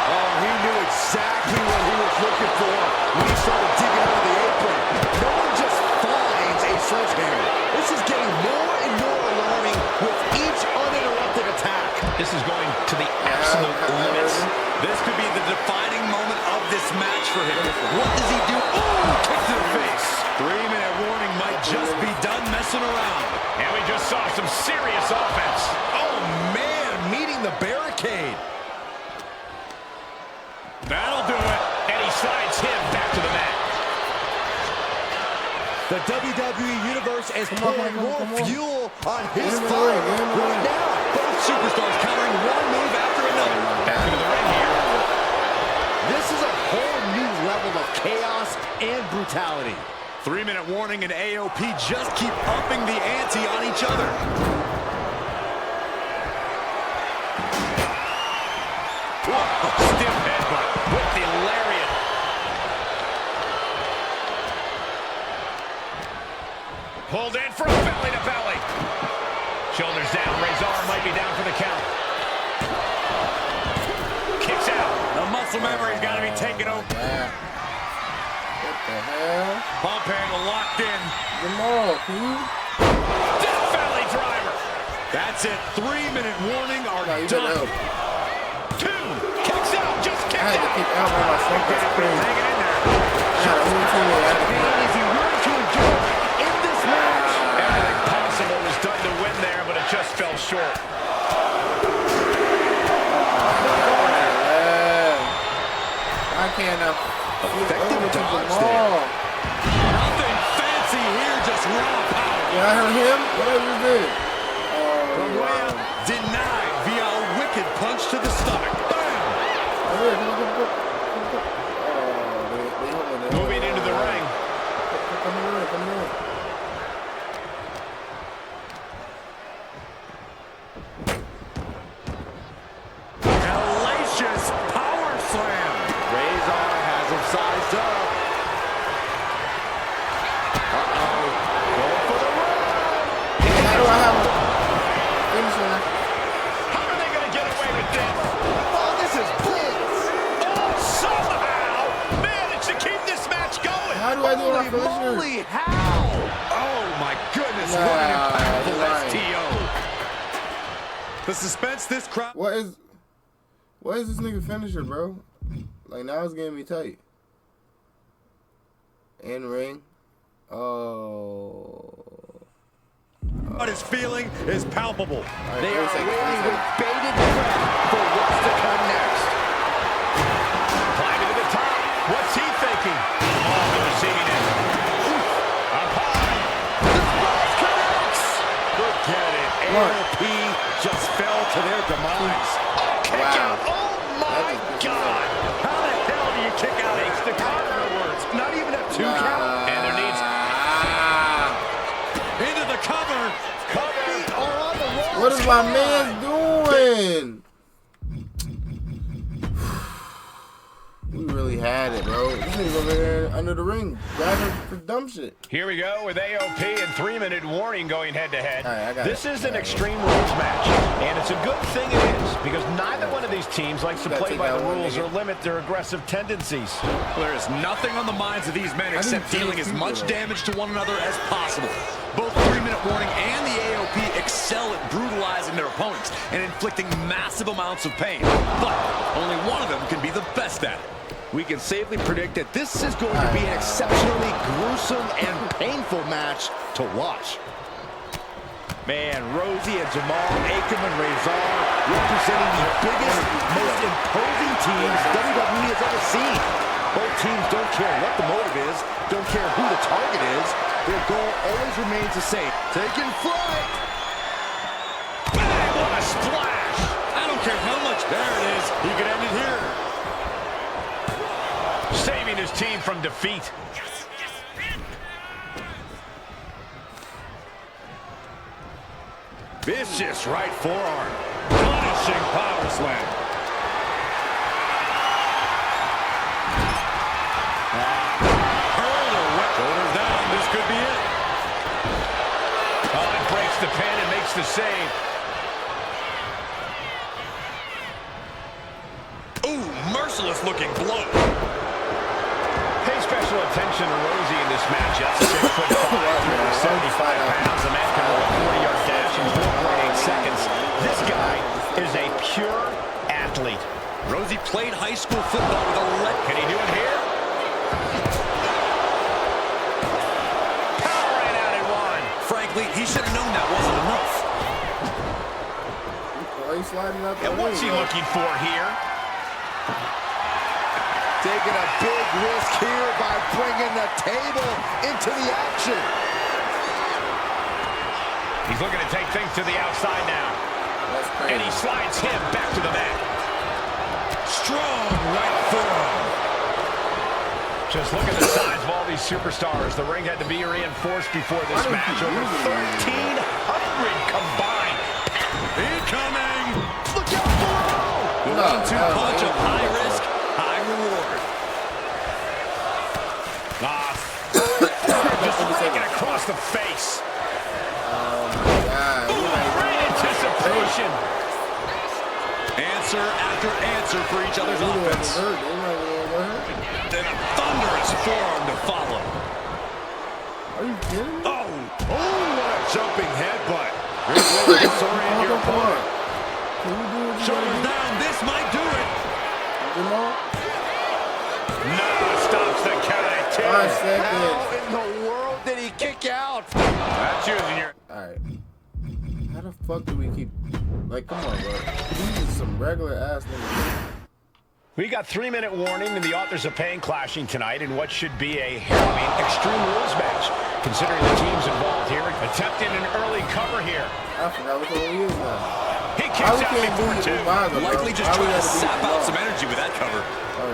Oh, he knew exactly what he was looking for when he started digging under the apron. No one just finds a sledgehammer. This is getting more and more alarming with each uninterrupted attack. This is going to the absolute limits. This could be the defining moment of this match for him. What does he do? Oh, kick to the face. 3-minute warning might just be done messing around. And we just saw some serious offense. Oh, man, meeting the barricade. That'll do it. And he slides him back to the mat. The WWE Universe is pouring more fuel on his fire right now. Both superstars countering one move after another. Back into the ring here. This is a whole new level of chaos and brutality. 3-minute warning and AOP just keep upping the ante on each other. Stiff headbutt with the lariat. Pulled in for a belly-to-belly. Shoulders down. Razor might be down for the count. Kicks out. The muscle memory's got to be taken over. What the hell? Pump handle locked in. Jamal, can you? Death Valley driver. That's it. 3-minute warning are done. 2. Kicks out. Just kicked I had to out. kick out by myself. That's crazy. Hanging in there. Is he willing to endure in this match? Everything possible was done to win there, but it just fell short. I can't Effective dodge there. Nothing fancy here, just raw power. Yeah, I heard him. What you did? From way up, denied via a wicked punch to the stomach. Bam! Moving into the ring. Come in the ring, come in the ring. Hellacious power slam. Razor has himself gotta do my finisher. Holy how? Oh my goodness, what an impactful STO. The suspense this crowd. What is this nigga finisher, bro? Like, now it's getting me tight. In ring. Oh. What his feeling is palpable. They are waiting with bated breath for what's to come next. Climbing to the top. What's he thinking? Oh, the receiving end. Up high. The splash connects. Look at it. AOP just fell to their demise. Kick out. Oh, my God. How the hell do you kick out H? The words. Not even a 2 count. And there needs... Into the cover. Feet are on the ropes. What is my man doing? We really had it, bro. This nigga's over there under the ring, grabbing for dumb shit. Here we go with AOP and 3-minute warning going head-to-head. All right, This is an Extreme Rules match, and it's a good thing it is, because neither one of these teams likes to play by the rules or limit their aggressive tendencies. Well, there is nothing on the minds of these men except dealing as much damage to one another as possible. Both 3-minute warning and the AOP excel at brutalizing their opponents and inflicting massive amounts of pain. But only one of them can be the best at it. We can safely predict that this is going to be an exceptionally gruesome and painful match to watch. Man, Rosie and Jamal, Akam and Razor representing the biggest, most imposing teams WWE has ever seen. Both teams don't care what the motive is, don't care who the target is. Their goal always remains the same. Taking flight. Bang, what a splash! I don't care how much. There it is. He could end it here. Saving his team from defeat. Vicious right forearm. Punishing power slam. Shoulders down. This could be it. Oh, it breaks the pin and makes the save. Ooh, merciless looking blow. Pay special attention to Rosie in this matchup. 6'5", 375 pounds. The man can run a 40-yard dash in 4.8 seconds. This guy is a pure athlete. Rosie played high school football with a leg. Can he do it here? Power ran out in one. Frankly, he should have known that wasn't enough. Why are you sliding up? And what's he looking for here? Taking a big risk here by bringing the table into the action. He's looking to take things to the outside now. That's crazy. And he slides him back to the mat. Strong right forearm. Just look at the size of all these superstars. The ring had to be reinforced before this match. Over 1,300 combined. Incoming. Look out below. The 1-2 punch of high risk, high reward. Just breaking across the face. Great anticipation. Answer after answer for each other's offense. And a thunderous forearm to follow. Are you kidding me? Oh, what a jumping headbutt. Here's where you disorient your opponent. Can you do it? Shoulders down, this might do it. Jamal? No, stops the count at 2. 5 seconds. How in the world did he kick out? That's using your... Alright. How the fuck do we keep... Like, come on, bro. These are some regular ass niggas. We got 3-minute warning and the authors of pain clashing tonight in what should be a harrowing Extreme Rules match. Considering the teams involved here, attempting an early cover here. I forgot what the hell he is now. He kicks out before 2. Likely just trying to sap out some energy with that cover.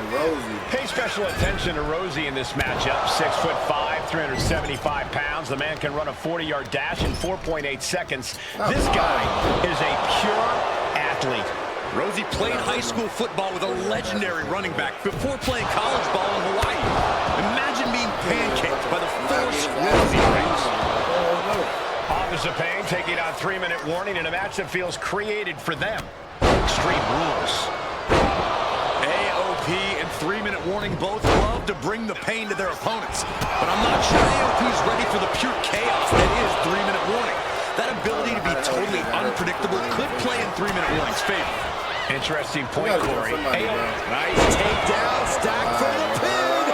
Rosie. Pay special attention to Rosie in this matchup. 6'5", 375 pounds. The man can run a 40-yard dash in 4.8 seconds. This guy is a pure athlete. Rosie played high school football with a legendary running back before playing college ball in Hawaii. Imagine being pancaked by the force Rosie brings. Authors of Pain taking on 3-minute warning in a match that feels created for them. Extreme Rules. AOP and 3-minute warning both love to to bring the pain to their opponents. But I'm not sure AOP's ready for the pure chaos that is 3-minute warning. That ability to be totally unpredictable could play in 3-minute warning's favor. Interesting point, Corey. Nice takedown, stack for the pin.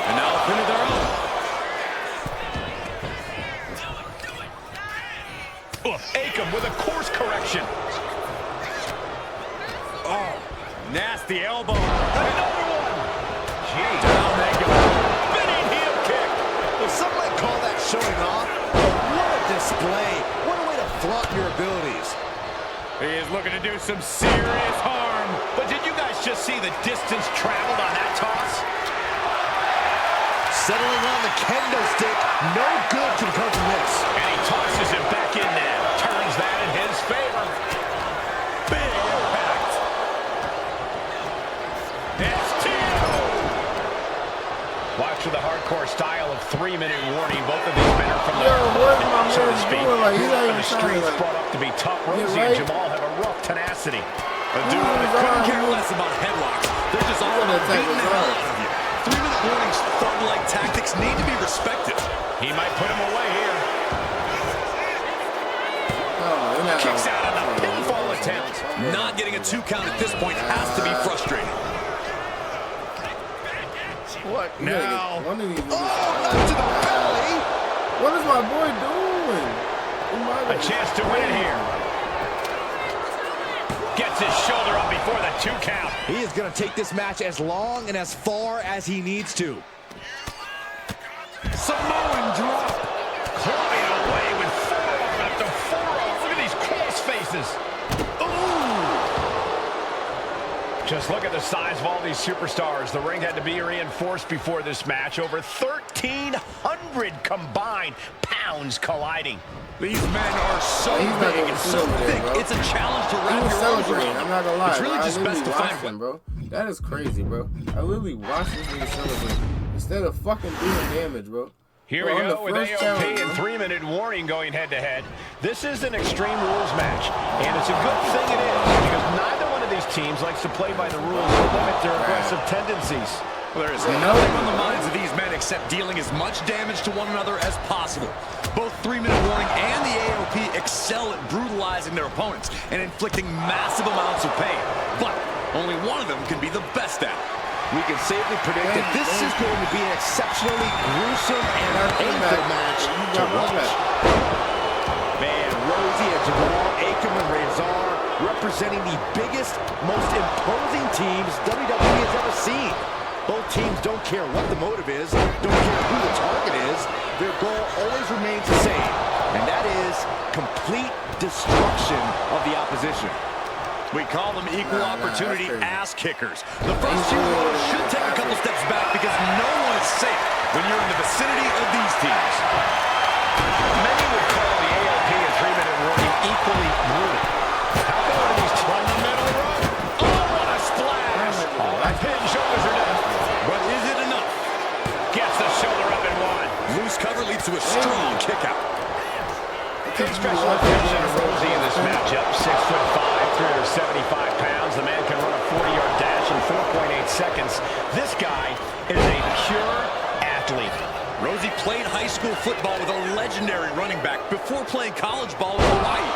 And now a pin of their own. Akam with a course correction. Oh, nasty elbow. Another one. Gee. Down they go. Spinning heel kick. Well, some might call that showing off, but what a display. What a way to flaunt your abilities. He is looking to do some serious harm. But did you guys just see the distance traveled on that toss? Settling on the kendo stick. No good can come from this. And he tosses it back in now. Turns that in his favor. Big impact. Watch for the hardcore style of 3-minute warning. Both of these men are from the so to speak. The streets brought up to be tough. Rosie and Jamal have a rough tenacity. A dude that couldn't care less about headlocks. They're just all about beating the hell out of you. 3-minute warnings, thug-like tactics need to be respected. He might put him away here. Kicks out on a pinfall attempt. Not getting a 2 count at this point has to be frustrating. What now? One of these not to the belly. What is my boy doing? A chance to win it here. Gets his shoulder up before the 2 count. He is going to take this match as long and as far as he needs to. Samoan drop. Clawing away with forearm after forearm. Look at these cross faces. Ooh. Just look at the size of all these superstars. The ring had to be reinforced before this match. Over 1,300 combined pounds colliding. These men are so big and so thick. It's a challenge to wrap your arms around. I'm not gonna lie. It's really just best to find one, bro. That is crazy, bro. I literally watched this nigga celebrate instead of fucking doing damage, bro. Here we go with AOP and 3-minute warning going head-to-head. This is an Extreme Rules match, and it's a good thing it is because neither one of these teams likes to play by the rules to limit their aggressive tendencies. Well, there is nothing on the minds of these men except dealing as much damage to one another as possible. Both 3-minute warning and the AOP excel at brutalizing their opponents and inflicting massive amounts of pain. But only one of them can be the best at it. We can safely predict that this is going to be an exceptionally gruesome and painful match to watch. Man, Rosie and Jamal, Akam and Razor representing the biggest, most imposing teams WWE has ever seen. Both teams don't care what the motive is, don't care who the target is. Their goal always remains the same, and that is complete destruction of the opposition. We call them equal opportunity ass kickers. The first few rows should take a couple steps back because no one is safe when you're in the vicinity of these teams. Many would call the AOP and 3-minute warning equally brutal. How about one of these on the middle row? Oh, what a splash! That pin shoulders are down. But is it enough? Gets the shoulder up and one. Loose cover leads to a strong kick out. Special attention to Rosie in this matchup. 6'5", 375 pounds. The man can run a 40-yard dash in 4.8 seconds. This guy is a pure athlete. Rosie played high school football with a legendary running back before playing college ball in Hawaii.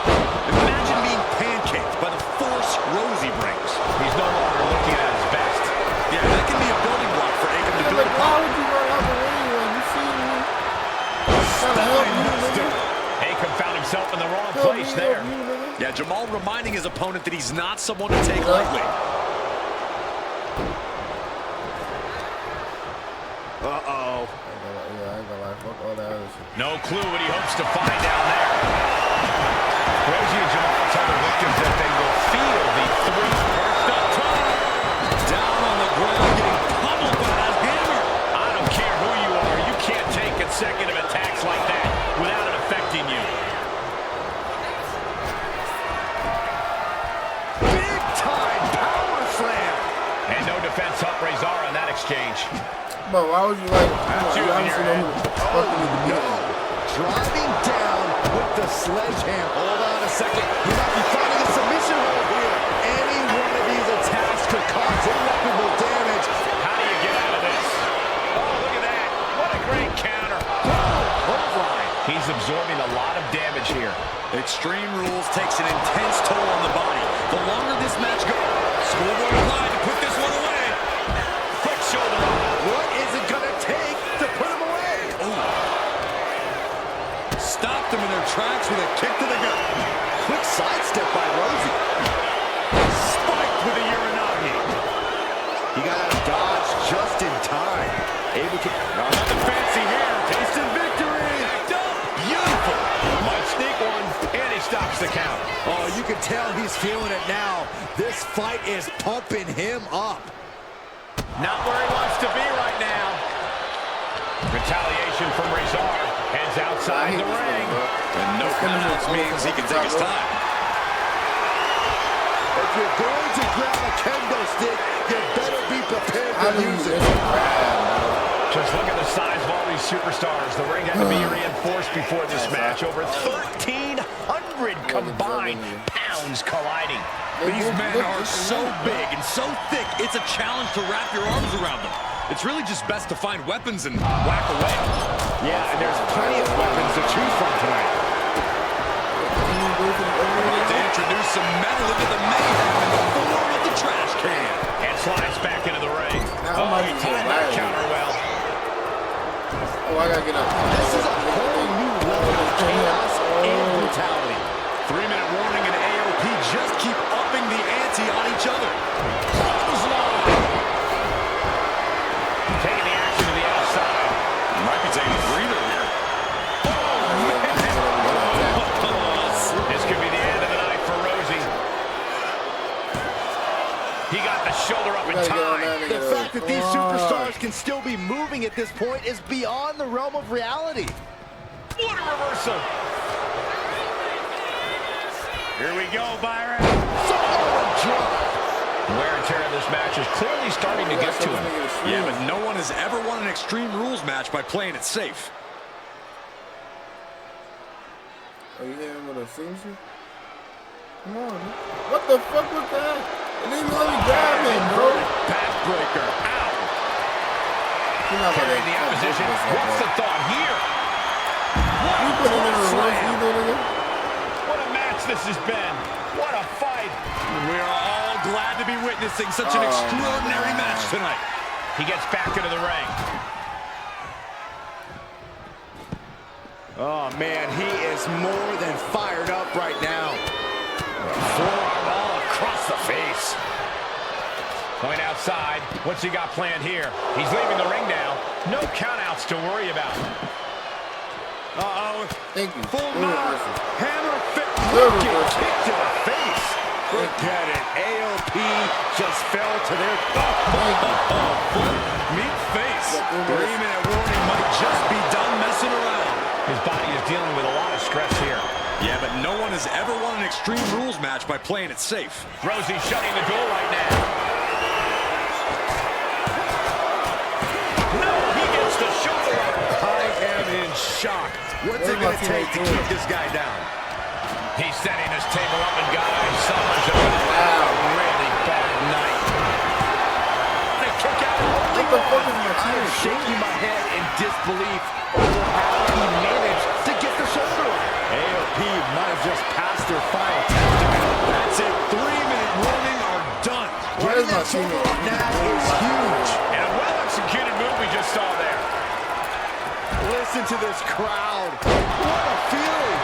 Imagine being pancaked by the force Rosie brings. He's no longer looking at his best. Yeah, that can be a building block for Akam to build Why upon. would you run out the ring when you see me? Akam found himself in the wrong place there. Yeah, Jamal reminding his opponent that he's not someone to take lightly. Uh-oh. No clue what he hopes to find down there. Rosie and Jamal tell the victims that they will feel the 3 perched up top. Down on the ground, getting pummeled by that hammer. I don't care who you are. You can't take consecutive attacks like that without it affecting you. Big time power slam. And no defense help Razor on that exchange. Bro, why would you like, you obviously know who the fuck you need to be. Driving down with the sledgehammer. Hold on a second. He might be finding a submission hold here. Any one of these attacks could cause irreparable damage. How do you get out of this? absorbing a lot of damage here. Extreme Rules takes an intense toll on the body. The longer this match goes, Schoolboy applied to put this one away. Quick shoulder. What is it going to take to put him away? Ooh. Stopped them in their tracks with a kick to the gut. Quick sidestep by Rosie. Spiked with a Uranagi. He got out of dodge just in time. Able to... Nothing fancy here. Tasting victory. Beautiful. Might sneak one, and he stops the count. Oh, you can tell he's feeling it now. This fight is pumping him up. Not where he wants to be right now. Retaliation from Rezar. Heads outside the ring. And no countouts means he can take his time. If you're going to grab a kendo stick, you better be prepared to use it. Just look at the size of all these superstars. The ring had to be reinforced before this match. Over 1,300 combined pounds colliding. These men are so big and so thick, it's a challenge to wrap your arms around them. It's really just best to find weapons and whack away. Yeah, and there's plenty of weapons to choose from tonight. About to introduce some metal into the mayhem in the form of the trash can. And slides back into the ring. Oh, he timed that counter well. Oh, I gotta get up. This is a whole new level of chaos and brutality. 3-minute warning, and AOP just keep upping the ante on each other. Taking the action to the outside. Might be taking a breather here. This could be the end of the night for Rosie. He got the shoulder up in time. The fact that these superstars can still be moving at this point is beyond the realm of reality. What a reversal. Here we go, Byron. Wear and tear of this match is clearly starting to get to him. Yeah, but no one has ever won an Extreme Rules match by playing it safe. Are you hitting with a signature? Come on, man. What the fuck was that? It didn't even let me grab him, bro. Backbreaker. Ow. Carrying the opposition. What's the thought here? You put him in a reverse either, nigga? What a match this has been. What a fight. We are all glad to be witnessing such an extraordinary match tonight. He gets back into the ring. Oh, man, he is more than fired up right now. Forearm all across the face. Going outside. What's he got planned here? He's leaving the ring now. No countouts to worry about. Uh-oh. Thank you. Full Good mount. reversal. Hammer fit. Good Kick reversal. to the face. Look at it. AOP just fell to their... Meat face. 3-minute warning might just be done messing around. His body is dealing with a lot of stress here. Yeah, but no one has ever won an Extreme Rules match by playing it safe. Rosie shutting the door right now. No, he gets the shoulder up. I am in shock. What's it going to take to keep this guy down? He's setting his table up, and guys, Summers have had a really bad night. They kick out. What the fuck is my team? I'm shaking my head in disbelief over how he managed to get the shoulder up. AOP might have just passed their final test. That's it. 3-minute warning are done. Getting that shoulder up now is huge. And a well-executed move we just saw there. Listen to this crowd. What a feeling.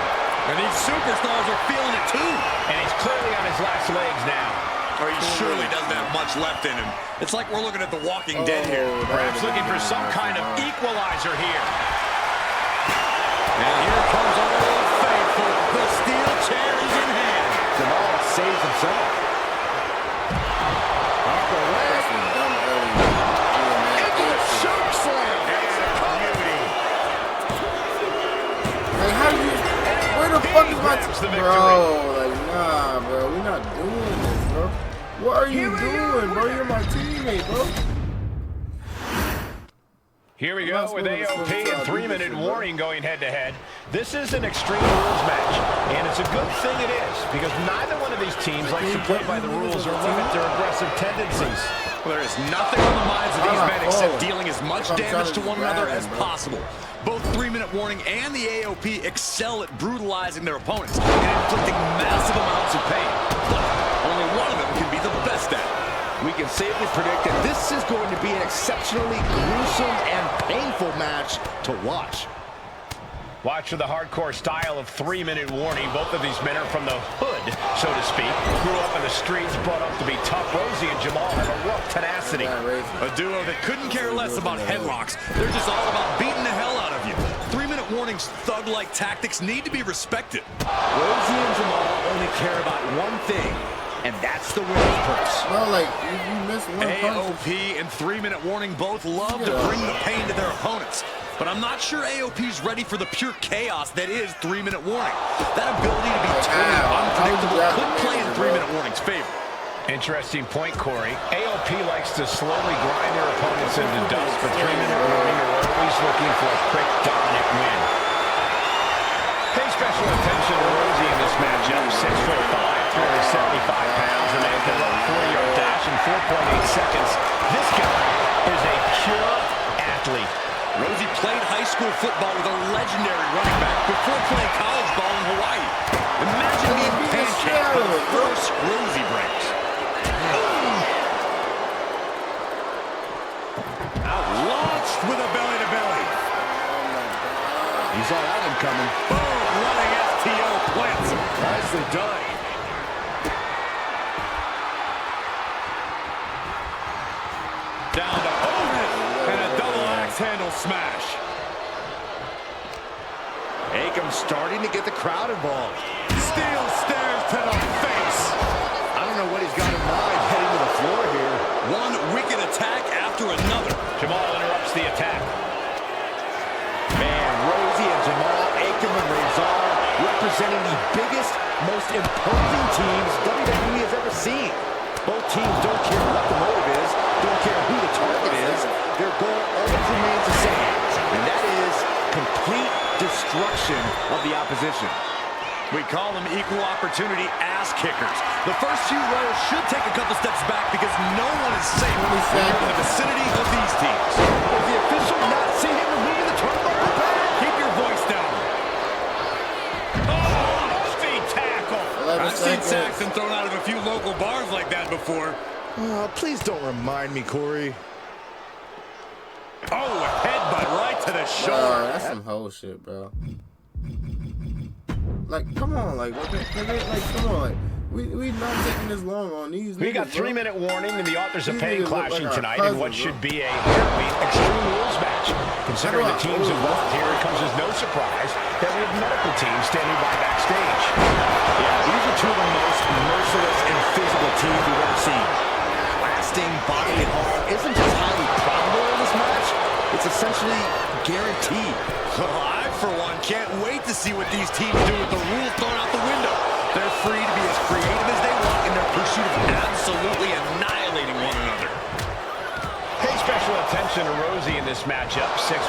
And these superstars are feeling it too. And he's clearly on his last legs now. Or he surely doesn't have much left in him. It's like we're looking at The Walking Dead here. Perhaps looking for some kind of equalizer here. And here comes Old Faithful. The steel chair is in hand. Jamal saves himself. Off the leg. Into the choke slam. Like, how do you... Where the fuck is my team? Bro, like, nah, bro. We're not doing this, bro. What are you doing, bro? You're my teammate, bro. Here we go with AOP and 3-minute warning going head-to-head. This is an Extreme Rules match, and it's a good thing it is, because neither one of these teams likes to play by the rules or limit their aggressive tendencies. Well, there is nothing on the minds of these men except dealing as much damage to one another as possible. Both 3-minute warning and the AOP excel at brutalizing their opponents and inflicting massive amounts of pain. But only one of them can be the best at it. We can safely predict that this is going to be an exceptionally gruesome and painful match to watch. Watch for the hardcore style of 3-minute warning. Both of these men are from the hood, so to speak. Grew up in the streets, brought up to be tough. Rosie and Jamal have a rough tenacity. A duo that couldn't care less about headlocks. They're just all about beating the hell out of you. 3-minute warning's thug-like tactics need to be respected. Rosie and Jamal only care about one thing, and that's the winner's purse. Well, like, if you miss one punch. AOP and 3-minute warning both love to bring the pain to their opponents. But I'm not sure AOP's ready for the pure chaos that is 3-minute warning. That ability to be totally unpredictable could play in 3-minute warning's favor. Interesting point, Corey. AOP likes to slowly grind their opponents into dust, but 3-minute warning are always looking for a quick, dominant win. Pay special attention to Rosie in this matchup. 6'5", 375 pounds. The man can run a 40-yard dash in 4.8 seconds. This guy is a pure athlete. Rosie played high school football with a legendary running back before playing college ball in Hawaii. Imagine being pancaked by the force Rosie brings. Out-launched with a belly-to-belly. He saw that one coming. Boom, running FTO plants him. Nicely done. Down to Otis and a double axe handle smash. Akam starting to get the crowd involved. Steel stairs to the face. I don't know what he's got in mind heading to the floor here. One wicked attack after another. Jamal interrupts the attack. Man, Rosie and Jamal, Akam and Razor representing the biggest, most imposing teams WWE has ever seen. Both teams don't care what the motive is, don't care who the target is. Their goal always remains the same, and that is complete destruction of the opposition. We call them equal opportunity ass kickers. The first few rows should take a couple steps back because no one is safe when you're in the vicinity of these teams. Does the official not see him removing the turnbuckle pad? Keep your voice down. Oh, feet tackle. I've seen Saxon thrown out of a few local bars like that before. Please don't remind me, Corey. Oh, a headbutt right to the shoulder. That's some whole shit, bro. Like, come on, like, come on, like, we not taking this long on these. We got 3-minute warning, and the authors of pain clashing like tonight in what should be a fairly extreme rules match. Considering the teams involved here, it comes as no surprise that we have medical teams standing by backstage. Yeah, these are two of the most merciless and physical teams we've ever seen. Lasting bodily harm isn't just highly probable in this match, it's essentially guaranteed. Well, I, for one, can't wait to see what these teams do with the rules thrown out the window. They're free to be as creative as they want in their pursuit of absolutely annihilating one another. Pay special attention to Rosie in this matchup. 6'5",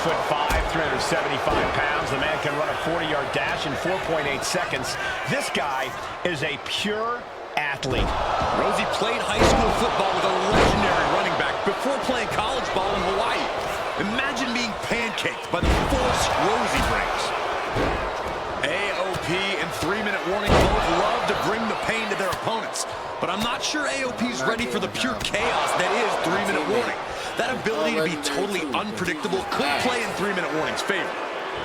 375 pounds. The man can run a 40-yard dash in 4.8 seconds. This guy is a pure athlete. Rosie played high school football with a legendary running back before playing college ball in Hawaii. Imagine being pancaked by the force Rosie brings. AOP and 3-minute warning both love to bring the pain to their opponents. But I'm not sure AOP's ready for the pure chaos that is 3-minute warning. That ability to be totally unpredictable could play in 3-minute warning's favor.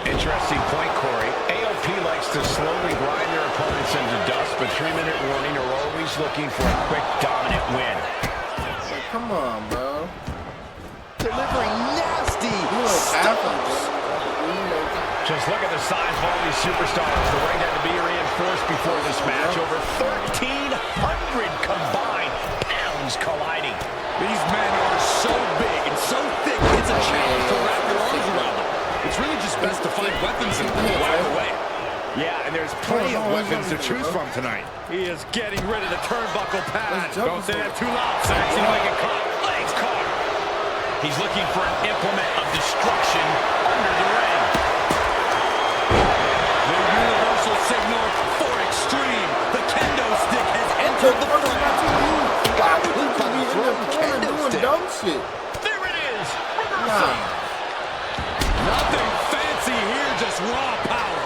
Interesting point, Corey. AOP likes to slowly grind their opponents into dust, but 3-minute warning are always looking for a quick, dominant win. Like, come on, bro. Delivering nasty stomps. Just look at the size of all these superstars. The ring had to be reinforced before this match. Over 1,300 combined pounds colliding. These men are so big and so thick, it's a challenge to wrap your arms around them. It's really just best to find weapons and whack away. Yeah, and there's plenty of weapons to choose from tonight. He is getting rid of the turnbuckle pad. Don't say that too loud, Saxon. You might get caught. Legs caught. He's looking for an implement of destruction under the ring. The universal signal for extreme. The kendo stick has entered the front. Got looped by the throat kendo stick. shit. There it is. Reversal. Nothing fancy here, just raw power.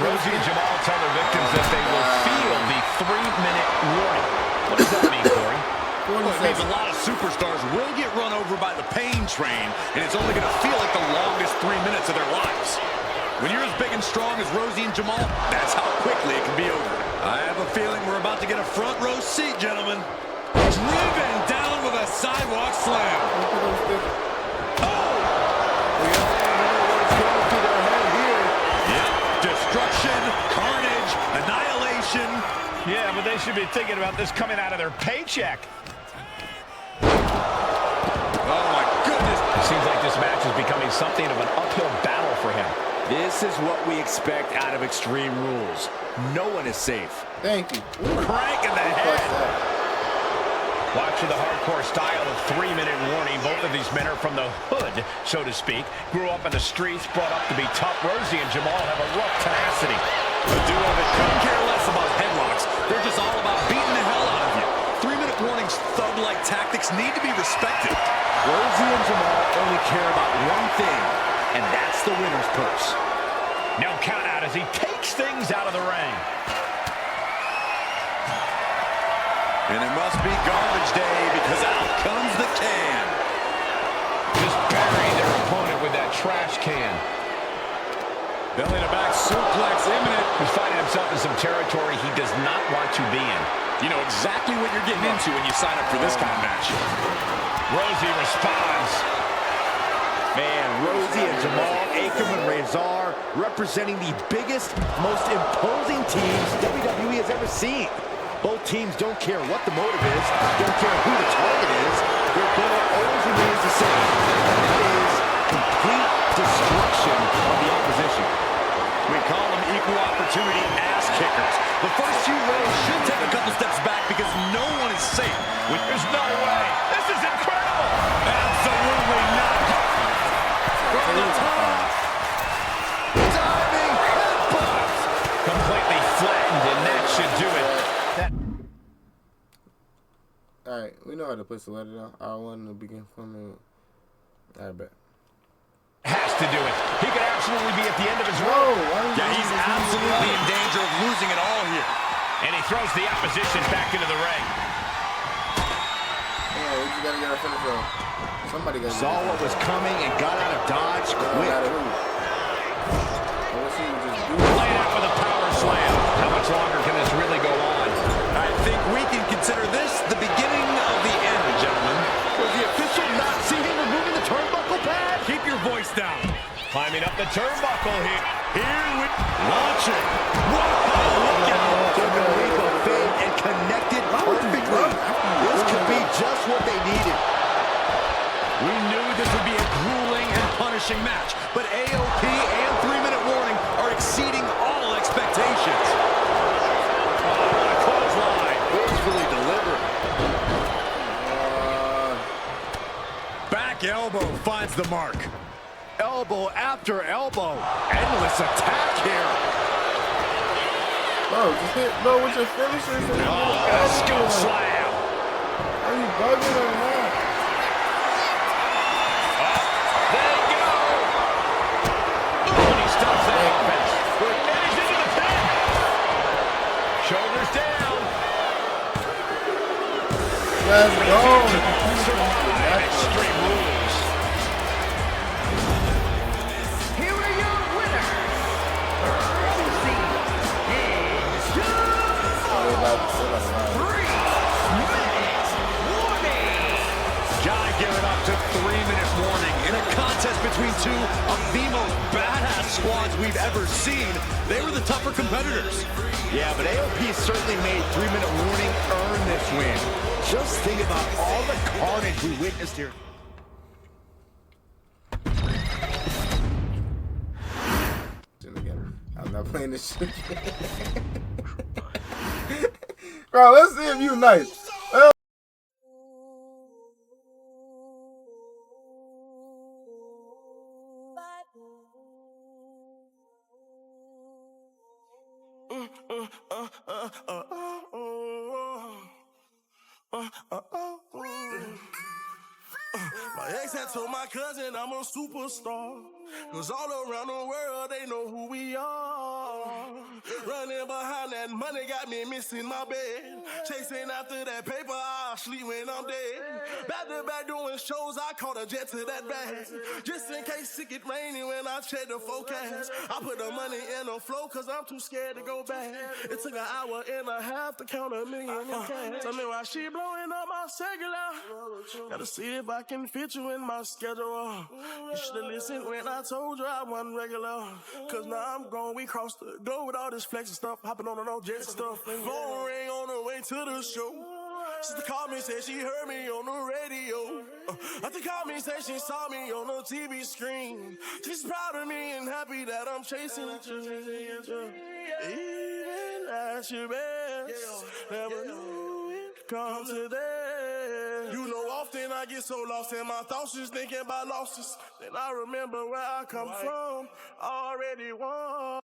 Rosie and Jamal tell their victims that they will feel the 3-minute warning. What does that mean, Corey? Well, it means a lot of superstars will get run over by the pain train, and it's only going to feel like the longest 3 minutes of their lives. When you're as big and strong as Rosie and Jamal, that's how quickly it can be over. I have a feeling we're about to get a front row seat, gentlemen. Driven down with a sidewalk slam. Oh! We all know what's going through their head here. Yep. Destruction, carnage, annihilation. Yeah, but they should be thinking about this coming out of their paycheck. Oh, my goodness. It seems like this match is becoming something of an uphill battle for him. This is what we expect out of Extreme Rules. No one is safe. Thank you. Crank in the head. Watching the hardcore style of 3-minute warning, both of these men are from the hood, so to speak. Grew up in the streets, brought up to be tough. Rosie and Jamal have a rough tenacity. The duo that couldn't care less about headlocks. They're just all about beating the hell out of you. 3-minute warnings, thug-like tactics need to be respected. Rosie and Jamal only care about one thing, and that's the winner's purse. No count out as he takes things out of the ring. And it must be garbage day because out comes the can. Just burying their opponent with that trash can. Belly to back suplex imminent. He's finding himself in some territory he does not want to be in. You know exactly what you're getting into when you sign up for this kind of match. Rosie responds. Man, Rosie and Jamal, Akam and Razor representing the biggest, most imposing teams WWE has ever seen. Both teams don't care what the motive is, don't care who the target is. Their goal always remains the same. That is complete destruction of the opposition. We call them equal opportunity ass kickers. The first few rows should take a couple steps back because no one is safe. There's no way. This is incredible. Absolutely not. From the top. Diving headbutt. Completely flattened, and that should do it. Alright, we know how to place the letter down. R1 to begin from the... Alright, bet. Has to do it. He could absolutely be at the end of his rope. Yeah, he's absolutely in danger of losing it all here. And he throws the opposition back into the ring. Yeah, we just gotta get our finish roll. Somebody got saw what was coming and got out of dodge quick. Laying out with a power slam. How much longer can this really go on? I think we can consider this the beginning of the end, gentlemen. Was the official not see him removing the turnbuckle pad? Keep your voice down. Climbing up the turnbuckle here. Here we launching. Whoa, look out. Took a leap of faith and connected perfectly. This could be just what they needed. We knew this would be a grueling and punishing match, but AOP and 3-minute warning are exceeding all expectations. Clothesline. Forcefully delivered. Back elbow finds the mark. Elbow after elbow. Endless attack here. Bro, just hit, bro, with your finishers. A scoop slam. Are you bugging or not? There you go. And he stops that offense. And he's into the pin. Shoulders down. Let's go. Extreme Rules. Here are your winners, Rosie and Jamal. 3-minute warning. Gotta give it up to 3-minute warning. In a contest between two of the most badass squads we've ever seen, they were the tougher competitors. Yeah, but AOP certainly made 3-minute warning earn this win. Just think about all the carnage we witnessed here. I'm not playing this shit. Bro, let's see if you nice. My ex had told my cousin I'm a superstar. Cause all around the world they know who we are. Running behind that money got me missing my bed. Chasing after that paper, I'll sleep when I'm dead. Back to back doing shows, I caught a jet to that bag. Just in case it get rainy when I check the forecast. I put the money in the flow cause I'm too scared to go back. It took an hour and a half to count $1 million in cash. Tell me why she blowing up my cellular. Gotta see if I can fit you in my schedule. You should've listened when I told you I wasn't regular. Cause now I'm grown, we crossed the globe with all this flexing stuff. Hopping on no jet stuff. Phone ring on the way to the show. Sister called me, said she heard me on the radio. After called me, said she saw me on the TV screen. She's proud of me and happy that I'm chasing a dream. Even at your best, never knew it come to that. You know, often I get so lost in my thoughts just thinking about losses. Then I remember where I come from, already won.